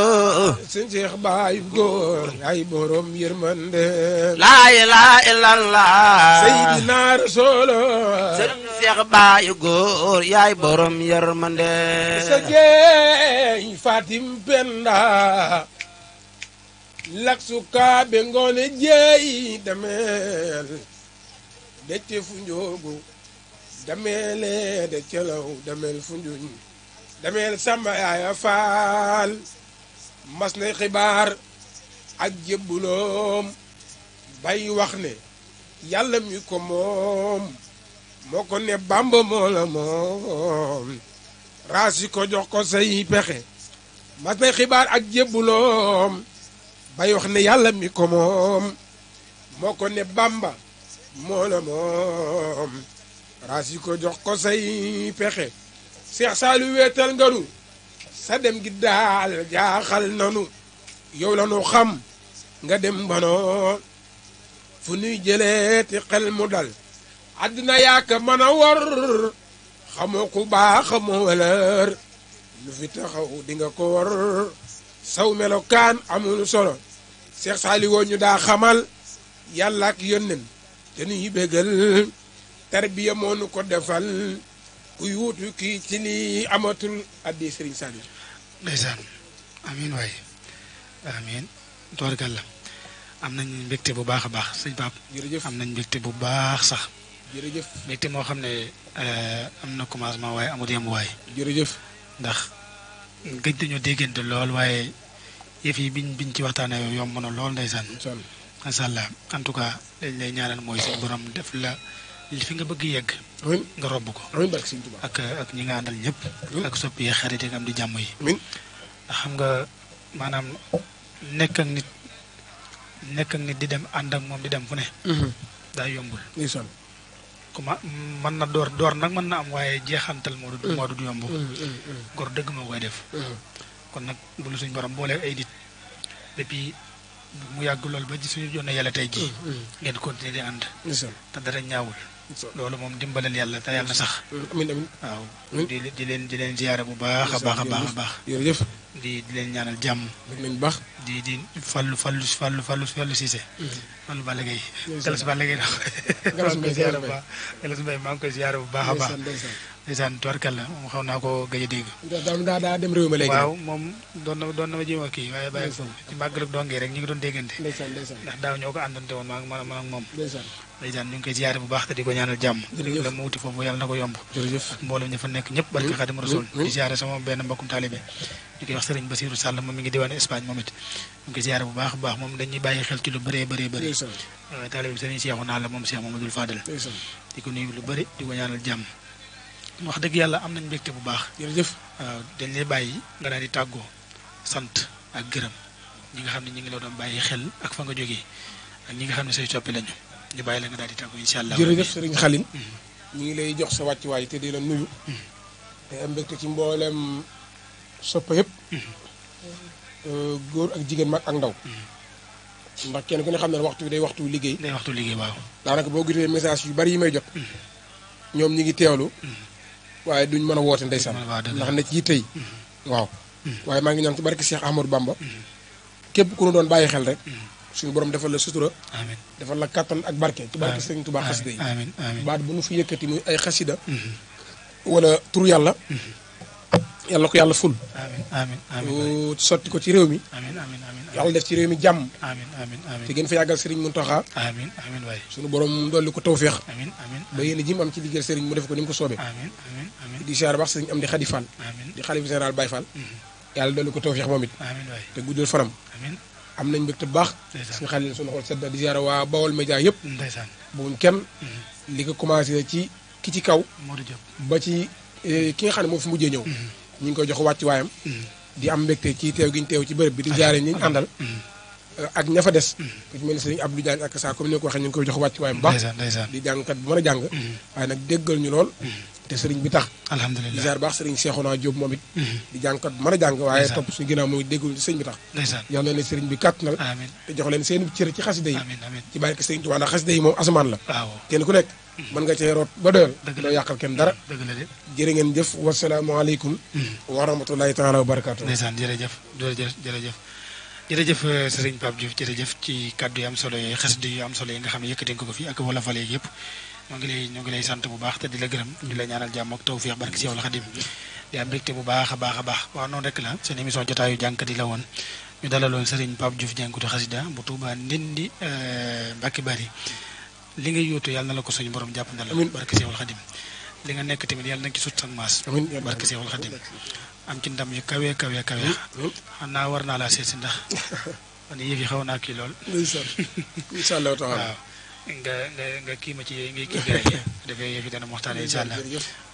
sëñ Seex baay góor yaay borom yërmande
la ilaha illallah
Seydina Rasulu
sëñ Seex baay góor yaay borom yërmande
sa jeey Fatim Penda
laksu kaabe ngoone jeey dameel decce fu njoogu dameele de celaw dameel fu njuñ dameel samba yaaya faal mas na xibaar ak jébbuloom bay wax ne yàlla mi ko moom moo ko ne bamba moo la moom raasi ko jox ko say pexe mas na xibaar ak jébbuloom bay wax ne yàlla mi ko moom moo ko ne bamba moo la moom raasi ko jox ko say pexe Seex Saaliw weetal nganu sa dem gi daal jaaxal nanu yow la nu xam nga dem banoo fu nuy jëlee ti xel mu dal àddina yaaka mën a war xamoo ku baax xamoo wëlër lu fi taxaw di nga ko war saw melokaan amul solo Seex Saaliw woo ñu daa xamal yàlla ak yónnen te nuy bégal tarbiya moo nu ko defal ku yuutu kii ci lii amatul addi Sëriñ Saaliw
ndeysaan amiin waay amiin tubarkalla am nañ mbégte bu baax a baax sëñ Pape
jërëjëf
am nañ mbégte bu baax sax
jërëjëf
mbégte moo xam ne am na commencement waaye amul yem waay
jërëjëf
ndax gëj dañoo déggante lool waaye yëf yi biñ ci waxtaanee yomb na lool ndeysaan macha allah en tout cas dañ lay ñaanal mooy suñu borom def la li fi nga bëgg yegg nga robb ko
amiin barke Sëriñ Tuubaa
ak ñi nga àndal ñëpp ak soppi xarit yi am di jàmm yi
amiin
ndax xam nga maanaam nekk ak nit di dem ànd ak moom di dem fu ne daa yombul
ndeysaan
comment mën na door nag mën na am waaye jeexantal moo du yomb gor dëgg moo koy def kon nag bu lu suñ borom boolee ay nit depuis mu yàgg lool ba ci suñu jonne yàlla tey ji ngeen continuer di ànd te dara ñaawul loolu moom dimbalal yàlla te yàlla na sax
amiin amiin
waaw di leen ziyaare bu baax a baax a baax a baax
jërëjëf
di leen ñaanal jàmm
dëgg nañ baax
di fallu Cissé fallu Balla Gaye galas Balla Gaye
Galas Mbaye
ziyaare bu baax galas Mbaye maa ngi koy ziyaare bu baax a baax ndeysaan tubarkalla moom xaw naa ko gëj a dégg
daa dem réew ma léegi
waaw moom doon na ma jéem a kii waaye bàyyi ci màggal ak dongee rek ñu ngi doon déggante
ndeysaan
ndax daaw ñoo ko àndante woon man ak moom
ndeysaan
ñu ngi koy ziyaare bu baax te di ko ñaanal jàmm la mu wuti foofu yàlla na ko yomb
jërëjëf
ak mboolem ña fa nekk ñëpp barke Xaadimu Rasuul di ziyaare sama benn mbokkum taalibe ñu koy wax Sëriñ Basiru Sàll moom mi ngi diwaan Espagne moom it ñu ngi koy ziyaare bu baax a baax moom dañuy bàyyi xel ci lu bëree taalibe Sëriñ Seexu naa la moom Seex Mamadul Fadal di ko nuyu lu bëri di ko ñaanal jàmm wax dëgg yàlla am nañ mbégte bu baax
jërëjëf
waaw dañ lay bàyyi nga daal di tàggoo sant ak gërëm ñi nga xam ne ñi ngi la doon bàyyi xel ak fa nga jógee ak ñi nga xam ne say soppi lañu ñu bàyyi la nga daal di tàggoo incha allah
jërëjëf Sëriñ Xalim ñu ngi lay jox sa wàccuwaay te di la nuyu te am mbégte ci mboolem soppa yëpp góor ak jigéen mag ak ndaw ndax kenn ku ne xam ne waxtu day waxtu liggéey
waaw
daanaka boo gisee message yu bari yi may jot ñoom ñi ngi teewlu waaye duñ mën a woote ndeysaan ndax ne ci yitte yi waaw waaye maa ngi ñaan ci barke Cheikh Ahmadou Bamba képp ku nu doon bàyyi xel rek suñu borom defal la sutura
amiin
defal la kattan ak barke ci barke Sëriñ Tuubaa xasida yi baat bu nu fi yëkkati muy ay xasida wala tur yàlla yàlla ko yàlla ful
amiin
sotti ko ci réew mi
amiin
yàlla def ci réew mi jàmm
amiin
te gën fa yàggal Sëriñ Muntaxa
amiin waay
suñu borom dolli ko tawféex
amiin
ba yéen ji mu am ci liggéey Sëriñ mu def ko ni mu ko soobee
amiin
di siyaare baax Sëriñ Amdi Xadi Fall di xalifa général Baye Fall yàlla dolli ko tawféex moom it
amiin waay
te guddal fanam
amiin
am nañ mbégte bu baax suñu xale suñu xol sedd di siyaare waa Bawol Média yëpp
ndeysaan
buñ kenn li ko commencé ci ki ci kaw
Modou Diop
ba ci ki nga xam ne moo fi mujjee ñëw ñu ngi koy jox wàcc waayam di am mbégte ci teew gi ñu teew ci bërëb bi di jaare ñi ñu àndal ak ña fa des ku ci mel ni Sëriñ Abdou Diagne ak saa comme ni ko waxee ñu ngi koy jox wàcc waayam baax di jàngkat bu mën a jàng waaye nag déggal ñu lool te sëriñ bi tax
alhamdulilah
di jaar baax Sëriñ Seexuna Jóob moom it di jàngkat bu mën a jàng waaye topp suñu ginnaaw mooy déggal ñu sëriñ bi tax jox leen sëriñ bi kàttanal te jox leen seen cër ci xasida yi ci barke Sëriñ Tuubaa ndax xasida yi moom asamaan la kenn ku nekk mën nga cee root ba doyal doo yàqal kenn dara jërë ngeen jëf wasalaamaaleykum wa rahmatulahi taala wa barakaatu
ndeysaan jërëjëf sëriñ Pape Diouf jërëjëf ci kàddu yi am solo yooyu xasida yu am solo yi nga xam ne yëkkati nga ko fi ak wala fale yëpp ñoo ngi lay sant bu baax te di la gërëm di la ñaanal jàmm ak tawfiix barke si yow la Xadim di am mbégte bu baax a baax waaw noonu rek la seen émission jotaayu jànkat yi la woon ñu dalaloon Serigne Pape Diouf jàngatu xasida bu Touba Ndindi Mbacke Bari li nga yóotu yàlla na la ko suñu borom jàpp na la barke Seexul Xadim li nga nekk tamit yàlla na ci sut sak maas barke Seexul Xadim am ci ndam yu kawe xanaa war naa laa seet si ndax man yëf yi xaw naa kii lool
incha allah taala
waaw nga kii ma ci ngay kii gars yi dafay yëf yi dana waxtaane incha allah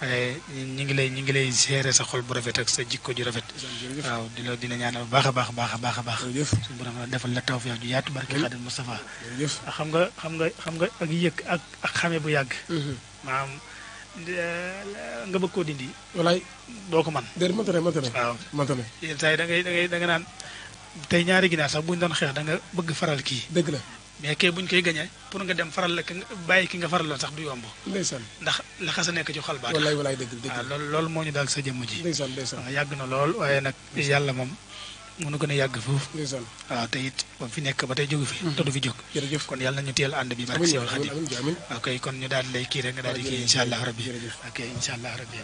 waaye ñi ngi lay seere sa xol bu rafet ak sa jikko ju rafet waaw dina ñaanal baax a baax suñu borom defal la tawfiix ju yaatu barke Xaadim Moustapha xam nga ak yëg ak xame bu yàgg maanaam nga bëgg koo dindi
walaay
doo ko man
déedéet mënta ne
waaw yenn saa yi da nga naan tey ñaari ginaar sax buñ doon xeex da nga bëgg faral kii
dëgg la
mais kay buñ koy gañee pour nga dem faral la bàyyi ki nga faraloon sax du yomb
ndeysaan
ndax la xasa nekk ci xol baa
walaay dëgg
waaw loolu moo ñu daal sa jëmm ji
ndeysaan
yàgg na lool waaye nag yàlla moom mënu gën a yàgg foofu
ndeysaan
waaw te it ba fi nekk ba tey jógu fi te du fi jóg
jërëjëf
kon yàlla nañu teel ànd bi barke Seexul Xadiim ok kon ñu daal lay kii rek nga daal di kii incha allah rabbi ok incha allah rabbi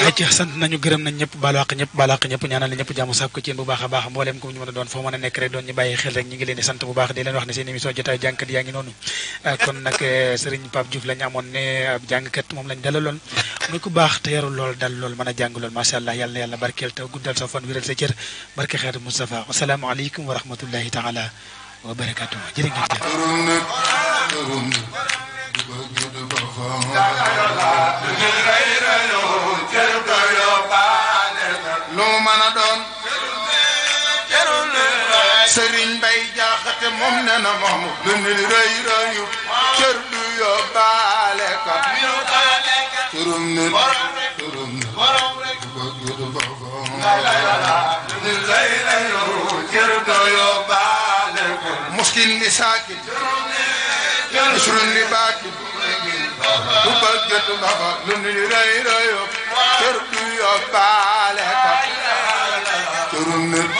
ay ci sant nañu gërëm nañ ñëpp balaax ñëpp ñaanal ñëpp jàmm sàkk ko ci yéen bu baax a baax mbooleem ko ñu mën a doon foo mën a nekk rek doon ñu bàyyi xel rek ñu ngi leen di sant bu baax di leen wax ne seen émission jotaay jàngkat yaa ngi noonu kon nag Serigne Pape Diouf lañu amoon ne ab jàngkat moom lañ dalaloon muy ku baax te yarul lool dal lool mën a jàng lool macha allah yàlla na yàlla barkeel te guddal sa fan wéral sa cër barke Xaadim Moustapha asalaamaaleykum wa rahmatullahi taala wa barakatuh jërë ngeen jëf
lu mën a doon Sëriñ Bay Jaxate moom nee na moom lu ni rëy rëyu cër du yóbbaale ka turum nit muskin li saakin isrun li baakin bu bëggatu baba lu ni rëy rëyu cër du yóbbaale ka turum nit